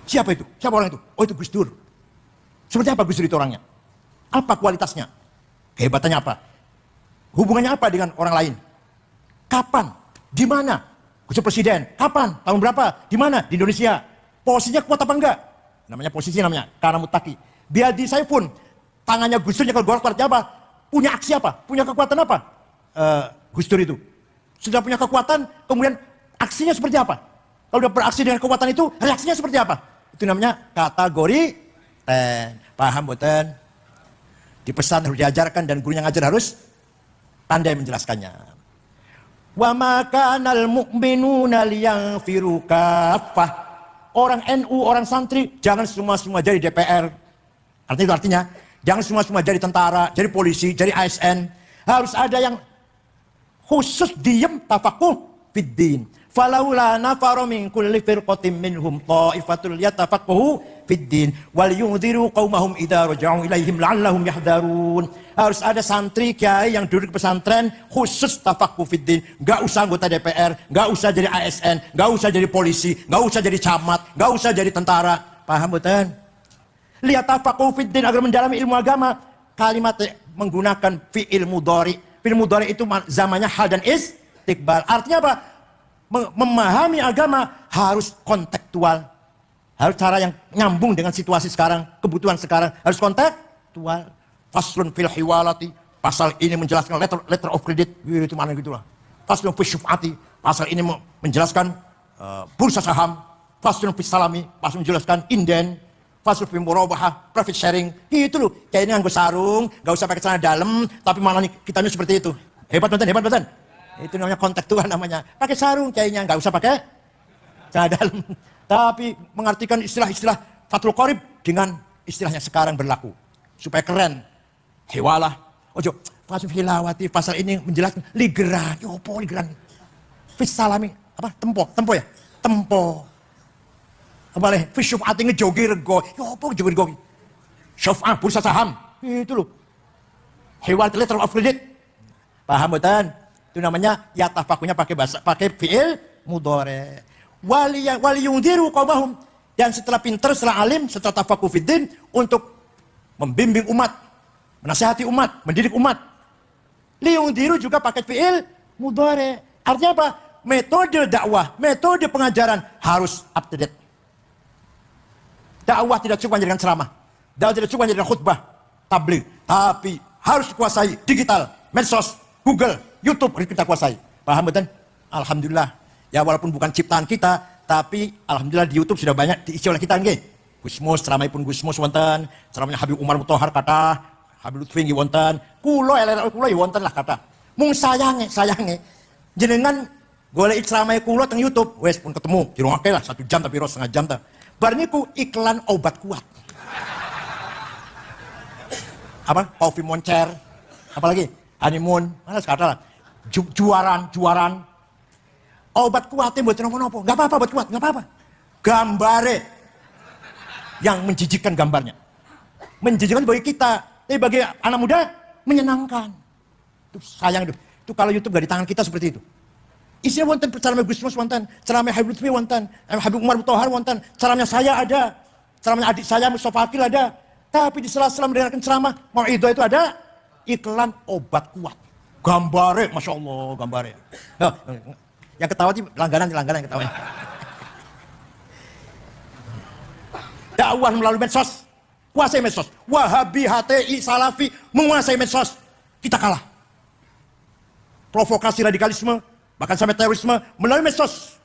Siapa itu? Siapa orang itu? Oh itu Gus Dur. Seperti apa Gus Dur itu orangnya? Apa kualitasnya? Kehebatannya apa? Hubungannya apa dengan orang lain? Kapan? Di mana? Gus Dur presiden. Kapan? Tahun berapa? Di mana? Di Indonesia. Posisinya kuat apa enggak? Namanya posisi namanya. Karena mutaki. Biadi saya pun tangannya Gus Dur nyekel golok kuatnya apa? Punya aksi apa? Punya kekuatan apa? Gus Dur itu. Sudah punya kekuatan, kemudian aksinya seperti apa? Kalau udah beraksi dengan kekuatan itu, reaksinya seperti apa? Itu namanya kategori 10. Paham boten? Dipesan harus diajarkan dan guru yang ngajar harus pandai menjelaskannya. Wa makanal mu'minuna liyaghfiru kaffah. Orang NU, orang santri, jangan semua jadi DPR. Artinya itu artinya, jangan semua jadi tentara, jadi polisi, jadi ASN. Harus ada yang khusus diem tafakuh fiddin. Falaula nafaru min kulli firqatin minhum ta'ifatul yatafaqahu fiddin wal yunziru qaumahum idza raja'u ilaihim la'allahum yahdharun. Harus ada santri kiai yang duduk di pesantren khusus tafakuh fiddin. Enggak usah anggota DPR, enggak usah jadi ASN, enggak usah jadi polisi, enggak usah jadi camat, enggak usah jadi tentara. Paham betul? Lihat tafakuh fiddin agar mendalami ilmu agama. Kalimat menggunakan fi'il mudhari. Fi'il mudhari itu zamannya hal dan istiqbal. Artinya apa? Memahami agama harus kontekstual. Harus cara yang nyambung dengan situasi sekarang, kebutuhan sekarang. Harus kontekstual. Faslun fil hiwalati. Pasal ini menjelaskan letter of credit. Itu mana gitulah. Faslun fil syuf'ati. Pasal ini menjelaskan bursa saham. Faslun fil salami. Pasal menjelaskan inden. Faslun fil murabahah. Profit sharing. Itu loh. Kayak ini nganggo sarung. Gak usah pakai celana dalam. Tapi malah kita ini seperti itu. Hebat betul, hebat betul. Itu namanya kontekstual namanya. Pakai sarung kayaknya, nggak usah pakai celana dalam. Tapi mengartikan istilah-istilah Fathul Qorib dengan istilahnya sekarang berlaku. Supaya keren. Hewalah. Ojo, pasal hilawati, pasal ini menjelaskan ligeran. Yopo ligeran. Fis salami, apa? Tempo ya? Tempo. Apa leh? Fis syuf'ati ngejogi rego. Yopo ngejogi rego. Syuf'ah, bursa saham. Itu loh. Hewal letter of credit. Paham betul? Itu namanya ya tafakunya pakai fi'il mudhari. Wali yunziru qaumahum. Dan setelah pintar, setelah alim, setelah tafakuh fiddin untuk membimbing umat, menasihati umat, mendidik umat. Liyunziru juga pakai fi'il mudhari. Artinya apa? Metode dakwah, metode pengajaran harus up to date. Dakwah tidak cukup dengan ceramah. Dakwah tidak cukup dengan khutbah, tabligh, tapi harus dikuasai digital, medsos, Google, YouTube harus kita kuasai. Paham betul? Alhamdulillah. Ya walaupun bukan ciptaan kita, tapi alhamdulillah di YouTube sudah banyak diisi oleh kita nggih. Gusmus ceramah pun Gusmus wonten, ceramahnya Habib Umar Mutahar kata, Habib Lutfi nggih wonten, kula ya wonten lah kata. Mung sayange jenengan golek ceramah kula teng YouTube, wes pun ketemu, dirungake lah 1 jam tapi ros setengah jam ta. Bar niku iklan obat kuat. Apa? Kopi moncer. Apalagi? Honeymoon, mana sekarang juaran. Obat kuatnya buat nopo-nopo, nggak apa-apa obat kuat, nggak apa-apa. Gambare yang menjijikkan gambarnya, menjijikkan bagi kita, tapi bagi anak muda menyenangkan. Itu sayang itu kalau YouTube gak di tangan kita seperti itu. Isinya wonten ceramah Gusmus wonten, ceramah Habib Lutfi wonten, Habib Umar Mutahar wonten, ceramahnya saya ada, ceramahnya adik saya Mustafa Akil ada. Tapi di sela-sela mendengarkan ceramah Mau'idhah itu ada iklan obat kuat. Gambare, Masya Allah, gambare. Nah, yang ketawa sih langganan yang ketawanya. Dakwah melalui medsos. Kuasai medsos. Wahabi, HTI, Salafi menguasai medsos. Kita kalah. Provokasi radikalisme, bahkan sampai terorisme melalui medsos.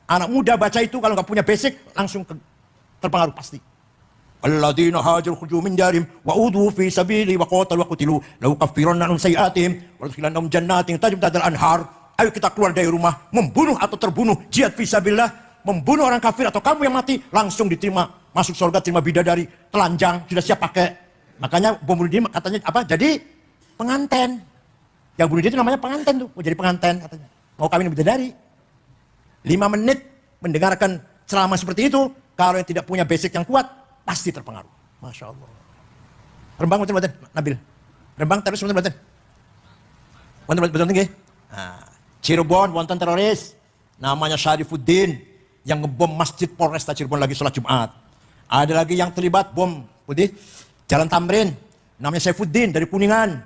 Anak muda baca itu kalau nggak punya basic langsung terpengaruh pasti. Alladzina hajaru khuruju min darihim wa udhu fi sabili wa qatalu wa qutilu law kaffiranna anhum sayi'atihim wa adkhilannahum jannatin tajri min tahtiha al-anhar. Ayo kita keluar dari rumah, membunuh atau terbunuh, jihad fisabilillah, membunuh orang kafir atau kamu yang mati, langsung diterima, masuk surga, terima bidadari, telanjang, sudah siap pakai. Makanya bom bunuh diri katanya apa? Jadi pengantin. Yang bunuh diri itu namanya pengantin tuh, mau jadi pengantin katanya. Mau kawin bidadari. 5 menit mendengarkan ceramah seperti itu, kalau yang tidak punya basic yang kuat, pasti terpengaruh. Masya Allah. Rembang betul Nabil. Rembang terus betul. Betul tinggi. Nah, Cirebon wonten teroris namanya Syarifuddin yang ngebom Masjid Polresta Cirebon lagi sholat Jumat. Ada lagi yang terlibat bom putih Jalan Tamrin namanya Saifuddin dari Kuningan.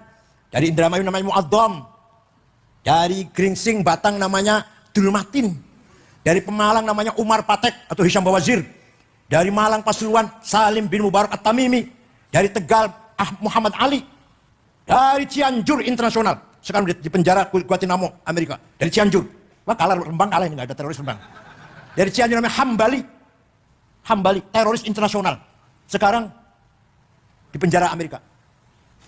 Dari Indramayu namanya Muaddam. Dari Gringsing Batang namanya Dulmatin. Dari Pemalang namanya Umar Patek atau Hisham Bawazir. Dari Malang Pasuruan Salim bin Mubarak At-Tamimi. Dari Tegal Muhammad Ali. Dari Cianjur internasional. Sekarang di penjara Guantanamo Amerika. Dari Cianjur. Wah kalah Rembang kalah ini nggak ada teroris Rembang. Dari Cianjur namanya Hambali teroris internasional. Sekarang di penjara Amerika.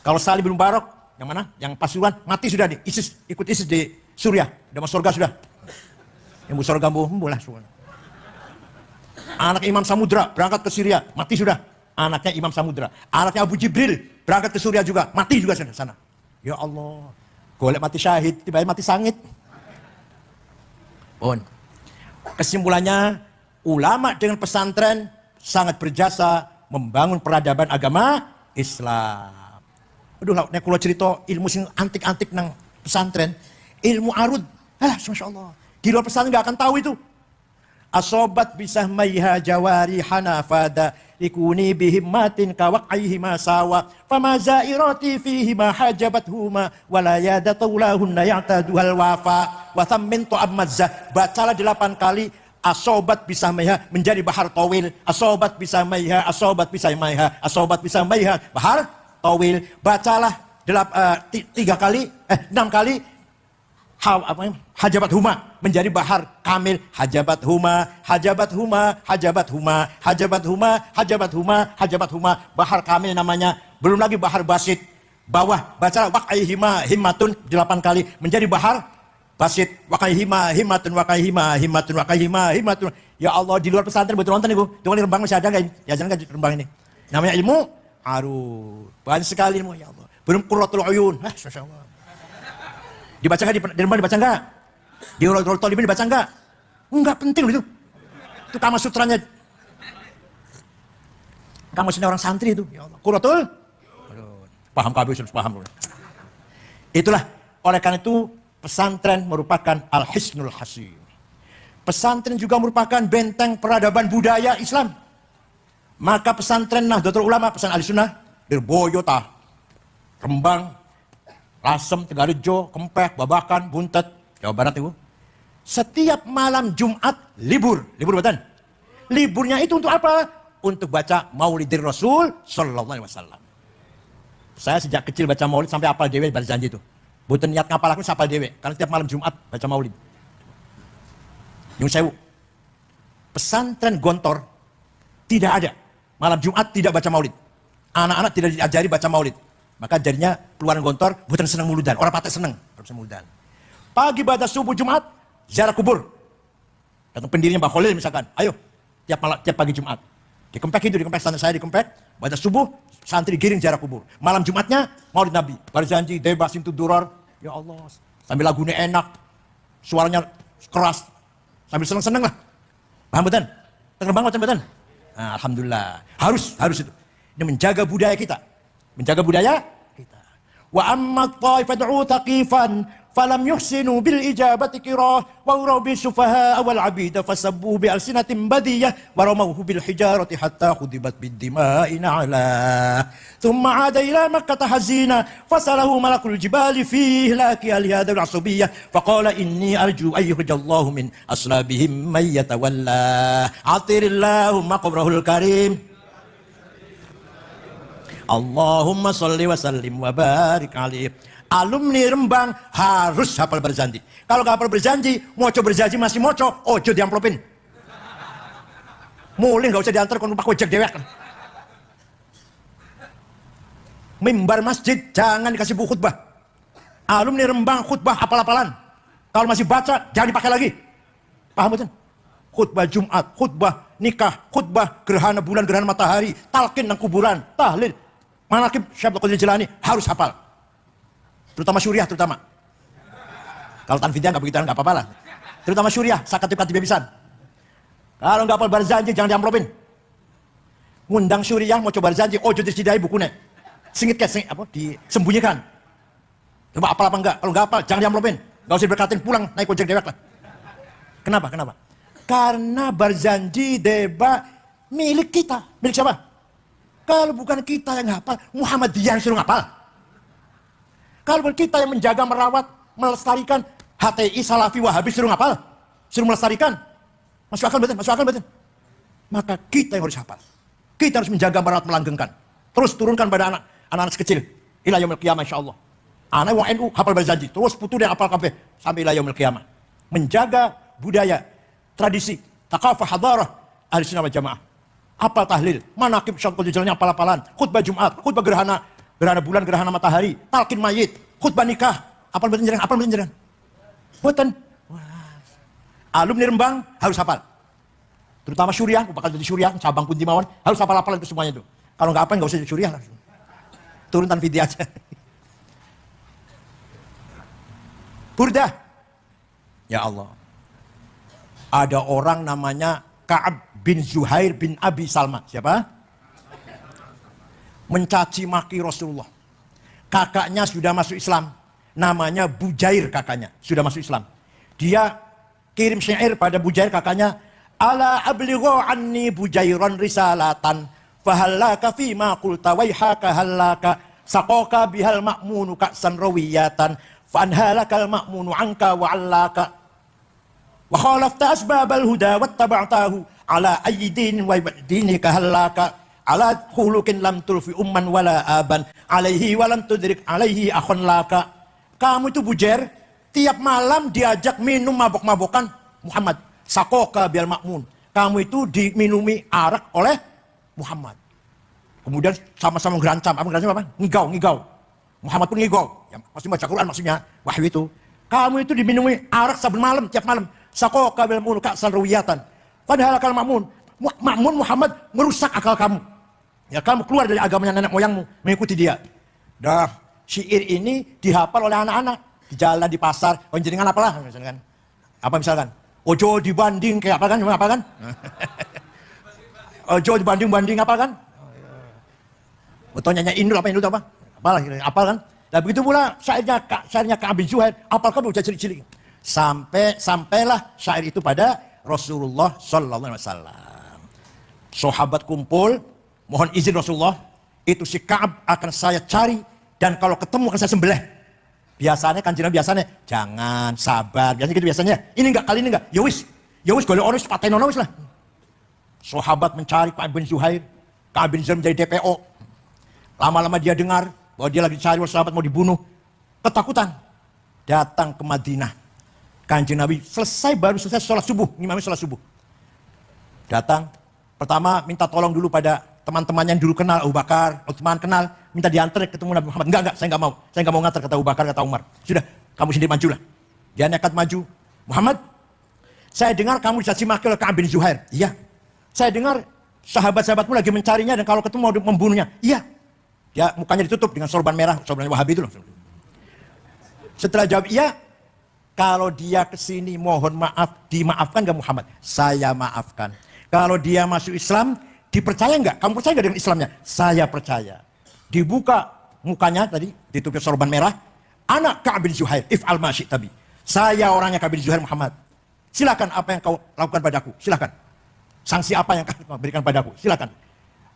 Kalau Salim bin Mubarak yang mana? Yang Pasuruan mati sudah nih. Ikut ISIS di Suriah. Udah masuk surga sudah. Yang masuk surga boleh. Anak Imam Samudra berangkat ke Syria, mati sudah. Anaknya Imam Samudra. Anaknya Abu Jibril berangkat ke Suriah juga, mati juga sana. Ya Allah, golek mati syahid, tiba-tiba mati sangit. Kesimpulannya, ulama dengan pesantren sangat berjasa membangun peradaban agama Islam. Aduh lah, nek kula cerita ilmu sing antik-antik nang pesantren, ilmu arud, Masya Allah. Di luar pesantren nggak akan tahu itu. Asobat bisa maiha jawari hanafada likuni bihimmatin kawaqaihi masawa fama zairati fihi ma hajabat huma wala yadatulahunna ya'taduhal wafa wa thammin tu'ab mazzah. Bacalah 8 kali asobat bisa maiha menjadi bahar tawil. Asobat bisa maiha, asobat bisa maiha, asobat bisa maiha, bahar tawil. Bacalah 6 kali hajabat huma menjadi bahar kamil. Hajabat huma, hajabat huma, hajabat huma, hajabat huma, hajabat huma, hajabat huma, bahar kamil namanya. Belum lagi bahar basit. Bawah baca waqaihima himmatun 8 kali menjadi bahar basit. Waqaihima himmatun, waqaihima himmatun, waqaihima himmatun. Ya Allah, di luar pesantren betul nonton ibu. Tunggu di Rembang masih ada enggak ini? Ya jangan Rembang ini. Namanya ilmu arud. Banyak sekali ilmu ya Allah. Belum qurratul uyun. Masya Allah. Dibaca nggak di Rembang dibaca nggak? Di Rol Tolibin dibaca nggak? Nggak penting loh itu. Itu Kama Sutranya. Kamu sini orang santri itu. Ya Allah. Qurratul. Paham kabeh sudah paham. Itulah oleh karena itu pesantren merupakan al-hisnul hasin. Pesantren juga merupakan benteng peradaban budaya Islam. Maka pesantren Nahdlatul Ulama, pesantren Ahlussunnah, Lirboyo, Rembang, Lasem, Tegalrejo, Kempek, Babakan, Buntet, Jawa Barat itu. Setiap malam Jumat libur betul. Liburnya itu untuk apa? Untuk baca Maulidir Rasul Sallallahu Alaihi Wasallam. Saya sejak kecil baca Maulid sampai apal dewe berjanji itu. Bukan niat ngapal aku sapal dewe, karena setiap malam Jumat baca Maulid. Nyun sewu. Pesantren Gontor tidak ada malam Jumat tidak baca Maulid. Anak-anak tidak diajari baca Maulid. Maka jadinya keluaran Gontor bukan senang muludan. Orang patek senang. Pagi baca subuh Jumat, ziarah kubur. Datang pendirinya Mbak Khalil misalkan. Ayo, tiap pagi Jumat. Di Kempek itu, di Kempek santri saya di Kempek. Baca subuh, santri giring ziarah kubur. Malam Jumatnya, Maulid Nabi. Berjanji, Debasin Tuduror. Ya Allah, sambil lagunya enak. Suaranya keras. Sambil seneng-seneng lah. Paham betul? Terbang macam betul? Nah, Alhamdulillah. Harus itu. Ini menjaga budaya kita. Menjaga budaya kita. Wa amma taifatu taqifan falam yuhsinu bil ijabati qira wa urabi sufaha wal abida fasabbu bi alsinatin badiyah wa ramahu bil hijarati hatta khudibat bid dima'i na'la thumma 'ada ila makkah hazina fasalahu malakul jibali fi ihlaki al hadha al asabiyah faqala inni arju an yukhrijallahu min aslabihim may yatawalla atirillahumma qabrahul karim. Allahumma sholli wa sallim wa barik alaihi. Alumni Rembang harus hafal berjanji. Kalau gak hafal berjanji, moco berjanji masih moco, ojo diamplopin. Mulih gak usah diantar kon numpak ojek dewek. Mimbar masjid jangan dikasih buku khutbah. Alumni Rembang khutbah apal-apalan. Kalau masih baca, jangan dipakai lagi. Paham betul? Khutbah Jumat, khutbah nikah, khutbah gerhana bulan, gerhana matahari, talqin dan kuburan, tahlil, manaqib Syekh Abdul Qadir Jilani harus hafal. Terutama syuriah, terutama. Kalau tanfidah nggak begitu, nggak apa-apa lah. Terutama syuriah, sakatib-katib bebisan. Kalau nggak hafal barzanji, jangan diamplopin. Ngundang syuriah mau coba barzanji, ojo disidai bukunya. Singit apa? Disembunyikan. Coba apal apa enggak? Kalau nggak apal, jangan diamplopin. Nggak usah diberkatin, pulang naik ojek dewek lah. Kenapa? Karena barzanji deba milik kita. Milik siapa? Kalau bukan kita yang hafal, Muhammadiyah yang suruh hafal. Kalau bukan kita yang menjaga, merawat, melestarikan, HTI, Salafi, Wahabi suruh hafal. Suruh melestarikan. Masuk akal betul? Maka kita yang harus hafal. Kita harus menjaga, merawat, melanggengkan. Terus turunkan pada anak-anak kecil. Ila yaumil qiyamah insyaallah. Anak wong NU hafal barzanji. Terus putu dia hafal kabeh sampai ila yaumil qiyamah. Menjaga budaya, tradisi, thaqafah, hadarah ahli sunnah wal jamaah. Apal tahlil, manaqib Syekh Abdul Qadir Jilani, apal-apalan, khutbah Jumat, khutbah gerhana bulan, gerhana matahari, talqin mayit, khutbah nikah, apal betul. Boten. Alumni Rembang harus hafal. Terutama syuriah, bakal jadi syuriah, cabang pun Timawan, harus hafal-hafalan itu semuanya itu. Kalau nggak hafal nggak usah jadi syuriah langsung. Turun tanfidah aja. Burdah. Ya Allah. Ada orang namanya Ka'ab bin Zuhair bin Abi Salma. Siapa? Mencaci maki Rasulullah. Kakaknya sudah masuk Islam. Namanya Bujair kakaknya. Sudah masuk Islam. Dia kirim syair pada Bujair kakaknya. Ala ablighu anni Bujairan risalatan. Fahallaka fima qulta waihaka hallaka. Saqoka bihal ma'munu ka'san rawiyatan. Fa'anhalakal ma'munu anka wa'allaka. Wa khalafta asbabal huda wattaba'tahu ala ayyidin wa dinika halaka ala khuluqin lam tulfi umman wala aban alaihi wa lam tudrik alaihi akhun laka. Kamu itu Bujair tiap malam diajak minum mabok-mabokan Muhammad. Sakoka bil ma'mun. Kamu itu diminumi arak oleh Muhammad. Kemudian sama-sama gerancam. Apa gerancam apa? Ngigau. Muhammad pun ngigau. Ya, masih baca Quran maksudnya. Wahyu itu. Kamu itu diminumi arak saben malam, tiap malam. Sakoka bil ma'mun ka'san rawiyatan. Padahal akal Ma'mun Muhammad merusak akal kamu. Ya kamu keluar dari agamanya nenek moyangmu, mengikuti dia. Dah, syair ini dihafal oleh anak-anak di jalan, di pasar, jenengan apalah misalkan. Apa misalkan? Ojo dibanding kayak apa kan? Apa kan? Ojo dibanding apa kan? Atau nyanyi Indul apa? Apalah, apal kan? Dan begitu pula syairnya Ka'ab bin Zuhair, apal kan udah cilik-cilik. Sampailah syair itu pada Rasulullah sallallahu alaihi wasallam. Sahabat kumpul, mohon izin Rasulullah, itu si Ka'ab akan saya cari dan kalau ketemu akan saya sembelih. Biasanya kanjeng biasanya jangan sabar, biasanya gitu biasanya. Ini enggak, kali ini enggak. Ya wis golek orang patenono wis lah. Sahabat mencari Ka'ab bin Zuhair. Ka'ab bin Zuhair menjadi DPO. Lama-lama dia dengar bahwa dia lagi dicari oleh sahabat mau dibunuh. Ketakutan. Datang ke Madinah. Kanjeng Nabi baru selesai sholat subuh, ngimami sholat subuh. Datang, pertama minta tolong dulu pada teman-teman yang dulu kenal, Abu Bakar, Utsman kenal, minta diantar ketemu Nabi Muhammad. Enggak, saya enggak mau ngantar, kata Abu Bakar, kata Umar. Sudah, kamu sendiri majulah. Dia nekat maju. Muhammad, saya dengar kamu dicaci maki oleh Ka'ab bin Zuhair. Iya. Saya dengar sahabat-sahabatmu lagi mencarinya dan kalau ketemu mau membunuhnya. Iya. Dia mukanya ditutup dengan sorban merah, sorban Wahabi itu loh. Setelah jawab iya, kalau dia kesini mohon maaf, dimaafkan gak Muhammad? Saya maafkan. Kalau dia masuk Islam, dipercaya nggak? Kamu percaya nggak dengan Islamnya? Saya percaya. Dibuka mukanya tadi, ditutup sorban merah. Anak Ka'ab bin Zuhair, if'al ma syi'ta bi. Saya orangnya Ka'ab bin Zuhair Muhammad. Silakan apa yang kau lakukan padaku, silakan. Sanksi apa yang kau berikan padaku, silakan.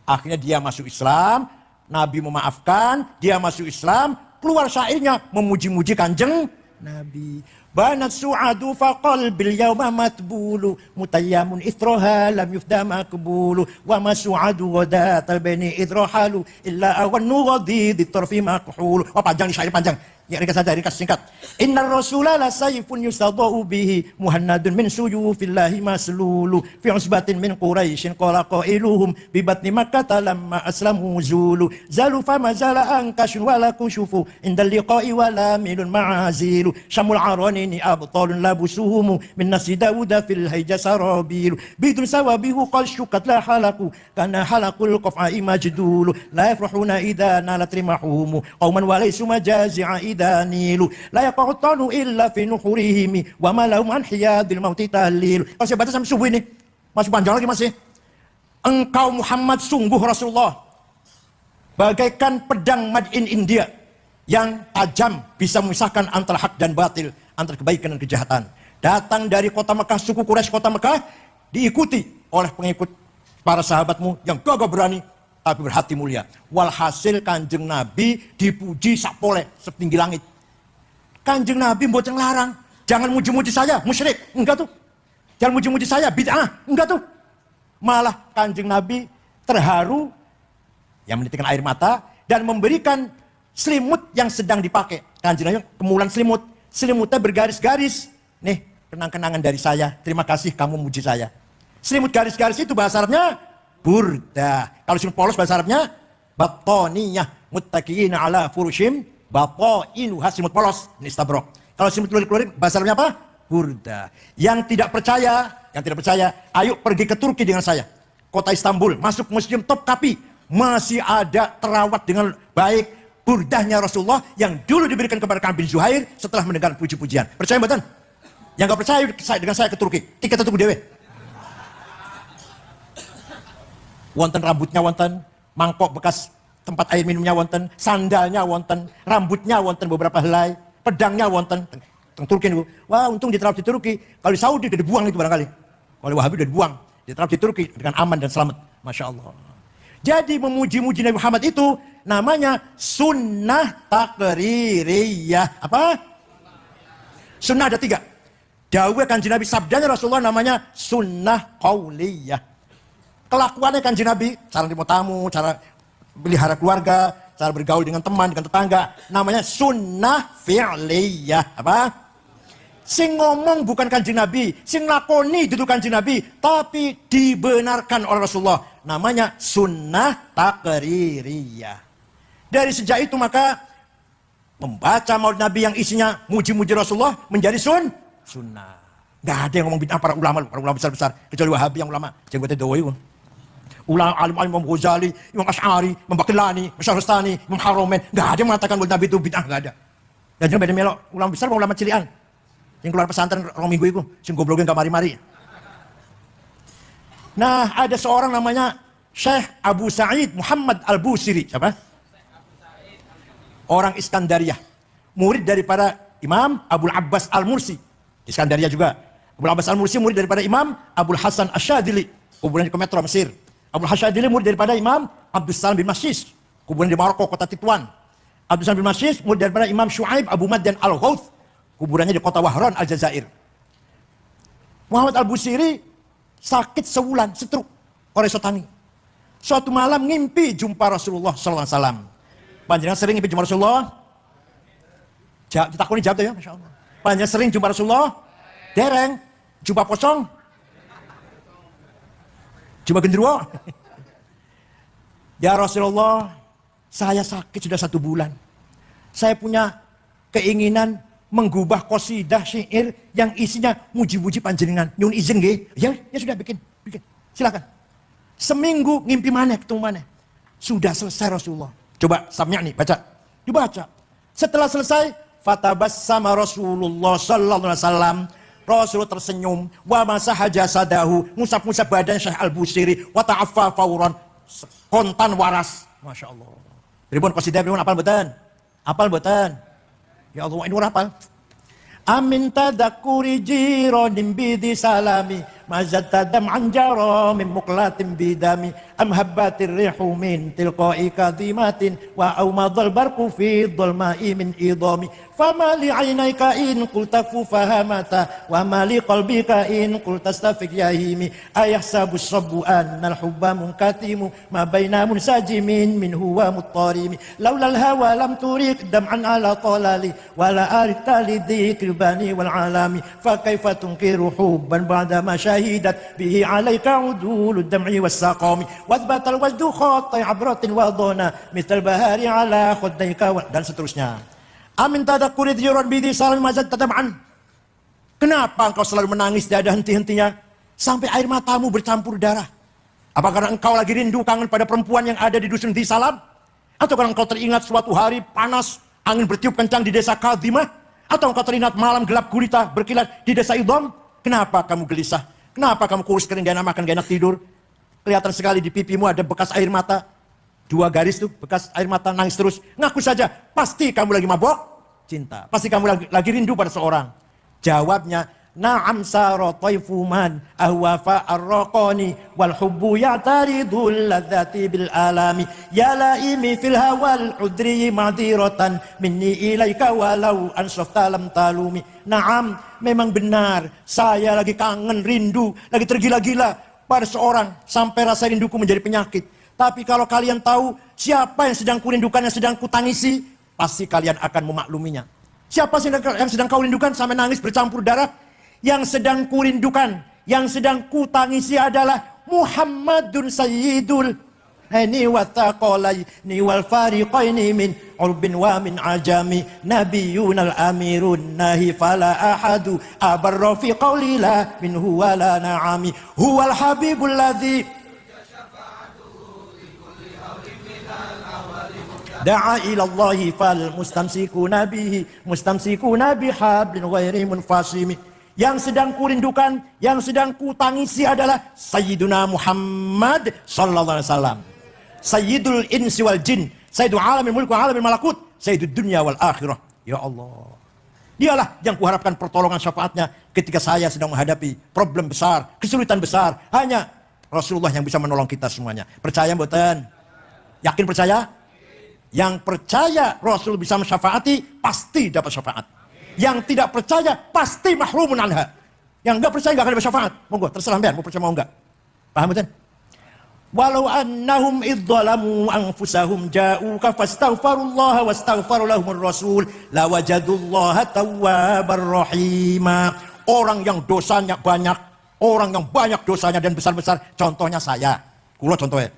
Akhirnya dia masuk Islam, Nabi memaafkan, dia masuk Islam, keluar syairnya memuji-muji kanjeng Nabi. Banat su'adu faqal bil yawma matbulu mutayyamun ithroha lam yufda makbulu wa ma su'adu wadatal bani idrohalu illa awan nughadi di tarfi makhulu. Oh panjang nih syair panjang. Ya ringkas saja, ringkas singkat. Innar rasula la sayfun yusadau bihi muhannadun min suyufillahi maslulu fi usbatin min quraisyin qala qailuhum bi batni makkah lamma aslamu zulu zalu fama zala ankashun wala kushufu indal liqa'i wala milun ma'azilu syamul arani haramaini abtalun labusuhumu min nasi Dawuda fil hayja sarabilu bidun sawabihu qal syukat la halaku kana halakul qaf'i majdulu la yafrahuna idza nalat rimahumu qauman walaysu majazi'a idza nilu la yaqutanu illa fi nuhurihim wa ma lahum an hiyadil mauti tahlil. Kalau saya baca sampai subuh ini masih panjang lagi masih. Engkau Muhammad sungguh Rasulullah bagaikan pedang made in India yang tajam bisa memisahkan antara hak dan batil, antara kebaikan dan kejahatan. Datang dari kota Mekah, suku Quraisy kota Mekah, diikuti oleh pengikut para sahabatmu yang gagah berani tapi berhati mulia. Walhasil Kanjeng Nabi dipuji sapole setinggi langit. Kanjeng Nabi mboten larang, jangan muji-muji saya musyrik, enggak tuh. Jangan muji-muji saya bid'ah, enggak tuh. Malah Kanjeng Nabi terharu yang menitikkan air mata dan memberikan selimut yang sedang dipakai. Kanjeng Nabi kemulan selimut. Selimutnya bergaris-garis. Nih, kenang-kenangan dari saya. Terima kasih kamu muji saya. Selimut garis-garis itu bahasa Arabnya burda. Kalau selimut polos bahasa Arabnya batoniyah muttaqiina ala furushim batoinuha, selimut polos. Ini istabrok. Kalau selimut keluar bahasa Arabnya apa? Burda. Yang tidak percaya, ayo pergi ke Turki dengan saya. Kota Istanbul, masuk museum Topkapi. Masih ada terawat dengan baik burdahnya Rasulullah yang dulu diberikan kepada Ka'ab bin Zuhair setelah mendengar puji-pujian. Percaya mboten? Yang gak percaya dengan saya ke Turki. Tiket tuku dhewe. Wonten rambutnya wonten, mangkok bekas tempat air minumnya wonten, sandalnya wonten, rambutnya wonten beberapa helai, pedangnya wonten. Teng Turki niku. Wah, untung diterawat di Turki. Kalau di Saudi udah dibuang itu barangkali. Kalau Wahabi udah dibuang, diterawat di Turki dengan aman dan selamat. Masya Allah. Jadi memuji-muji Nabi Muhammad itu namanya sunnah takririyah. Apa? Sunnah ada 3. Dawuh Kanjeng Nabi, sabdanya Rasulullah namanya sunnah qauliyah. Kelakuannya Kanjeng Nabi, cara terima tamu, cara pelihara keluarga, cara bergaul dengan teman, dengan tetangga, namanya sunnah fi'liyah. Apa? Sing ngomong bukan Kanjeng Nabi, sing lakoni duduk Kanjeng Nabi, tapi dibenarkan oleh Rasulullah. Namanya sunnah takririyah. Dari sejak itu maka membaca maulid Nabi yang isinya muji-muji Rasulullah menjadi sunnah. Gak ada yang ngomong bid'ah para ulama besar-besar kecuali Wahabi yang ulama. Jenggotnya doa itu. Ulama alim-alim Imam Ghazali, Imam Asy'ari, Imam Baqillani, Syahrastani, Imam Haromen. Gak ada yang mengatakan maulid Nabi itu bid'ah, gak ada. Dan jangan beda melok ulama besar sama ulama cilian. Yang keluar pesantren rong minggu itu, sing gobloknya gak mari-mari. Nah, ada seorang namanya Syekh Abu Sa'id Muhammad Al-Busiri. Siapa? Orang Iskandariyah. Murid daripada Imam Abul Abbas Al-Mursi. Iskandariyah juga. Abul Abbas Al-Mursi murid daripada Imam Abul Hasan Asyadili. Kuburan di Kometro, Mesir. Abul Hasan Asyadili murid daripada Imam Abdus Salam bin Masyis. Kuburan di Maroko, kota Tituan. Abdus Salam bin Masyis murid daripada Imam Syuaib Abu Madyan Al-Ghauth. Kuburannya di kota Wahran, Aljazair. Muhammad Al-Busiri sakit sebulan, stroke, oresotani. Suatu malam ngimpi jumpa Rasulullah SAW. Panjenengan sering ngimpi jumpa Rasulullah? Ditakoni jawab ya, Masya Allah. Panjenengan sering jumpa Rasulullah? Dereng. Jumpa pocong? Jumpa gendruwo? Ya Rasulullah, saya sakit sudah 1 bulan. Saya punya keinginan menggubah qasidah syair yang isinya muji-muji panjenengan. Nyun izin nggih? Ya sudah bikin. Silakan. Seminggu ngimpi mana ketemu mana? Sudah selesai Rasulullah. Coba samnya nih baca. Dibaca. Setelah selesai, fatabassama Rasulullah sallallahu alaihi wasallam. Rasulullah tersenyum, wa masaha jasadahu, ngusap-ngusap badan Syekh Al-Busiri, wa ta'affa fauran, kontan waras. Masya Allah. Pripun qasidah pripun apal mboten? Apal mboten? Ya Allah, ini orang apa? Amin tadakuri jironim bidi salami mazat tadam anjaro min muklatim bidami am habbatir rihu min tilqai kadhimatin wa aumadhal barku fi dhulma'i min idami fama li aynaika in qulta fahamata wa ma li qalbika in qulta stafiq yahimi ayahsabu sabbu annal hubba munkatimu ma baina munsajimin min huwa muttarimi laulal hawa lam turik dam'an ala talali wala arita lidhikri bani wal alami fa kaifa tunkiru hubban ba'da ma syahidat bihi alaika udul dam'i was saqami wathbata al wajdu khatta abratin wa dhana mithal bahari ala khuddayka dan seterusnya. Amin tadakkuri dhiran bidi salam mazad tadam'an. Kenapa engkau selalu menangis tidak ada henti-hentinya? Sampai air matamu bercampur darah. Apa karena engkau lagi rindu kangen pada perempuan yang ada di dusun di Salam? Atau karena engkau teringat suatu hari panas, angin bertiup kencang di desa Kadimah? Atau engkau teringat malam gelap gulita berkilat di desa Idom? Kenapa kamu gelisah? Kenapa kamu kurus kering, gak enak makan, gak enak tidur? Kelihatan sekali di pipimu ada bekas air mata. 2 garis tuh, bekas air mata, nangis terus. Ngaku saja, pasti kamu lagi mabok cinta. Pasti kamu lagi rindu pada seorang. Jawabnya, na'am saro taifuman ahwafa arraqani wal hubbu ya'taridul ladzati bil alami ya laimi fil hawal udri madiratan minni ilaika walau ansafta lam talumi. Na'am, memang benar, saya lagi kangen, rindu, lagi tergila-gila pada seorang sampai rasa rinduku menjadi penyakit. Tapi kalau kalian tahu siapa yang sedang kurindukan, yang sedang kutangisi, pasti kalian akan memakluminya. Siapa yang sedang kau rindukan sampai nangis bercampur darah? Yang sedang kurindukan, yang sedang kutangisi adalah Muhammadun Sayyidul Hani wa taqalaini wal fariqaini min urbin wa min ajami nabiyyun al-amirun nahi fala ahadu abarra fi qawli la minhu wa la na'ami huwal habibul ladzi da'a ila Allahi fal mustamsikuna bihi mustamsikuna bihablin ghairi munfasimi. Yang sedang kurindukan, yang sedang kutangisi adalah Sayyiduna Muhammad sallallahu alaihi wasallam. Sayyidul insi wal jin, Sayyidul alamin mulk wa alamin malakut, Sayyidud dunya wal akhirah. Ya Allah. Dialah yang kuharapkan pertolongan syafaatnya ketika saya sedang menghadapi problem besar, kesulitan besar. Hanya Rasulullah yang bisa menolong kita semuanya. Percaya mboten? Yakin percaya? Yang percaya Rasul bisa mensyafaati, pasti dapat syafaat. Yang tidak percaya pasti mahrumun anha. Yang enggak percaya enggak akan dapat syafaat. Monggo terserah sampean mau percaya mau enggak. Paham betul? Walau annahum idzalamu anfusahum ja'uka fastaghfirullaha wastaghfara lahumur rasul lawajadullaha tawwabar rahima. Orang yang dosanya banyak, orang yang banyak dosanya dan besar-besar, contohnya saya. Kula contohnya.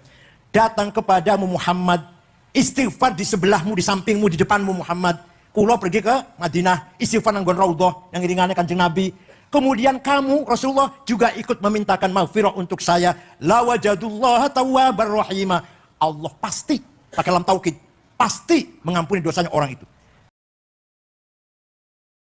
Datang kepadamu Muhammad, istighfar di sebelahmu, di sampingmu, di depanmu Muhammad. Kulo pergi ke Madinah, istighfar nanggon raudhah yang iringannya Kanjeng Nabi. Kemudian kamu Rasulullah juga ikut memintakan maghfirah untuk saya. La wajadullah tawwabar rahima. Allah pasti pakai lam taukid, pasti mengampuni dosanya orang itu.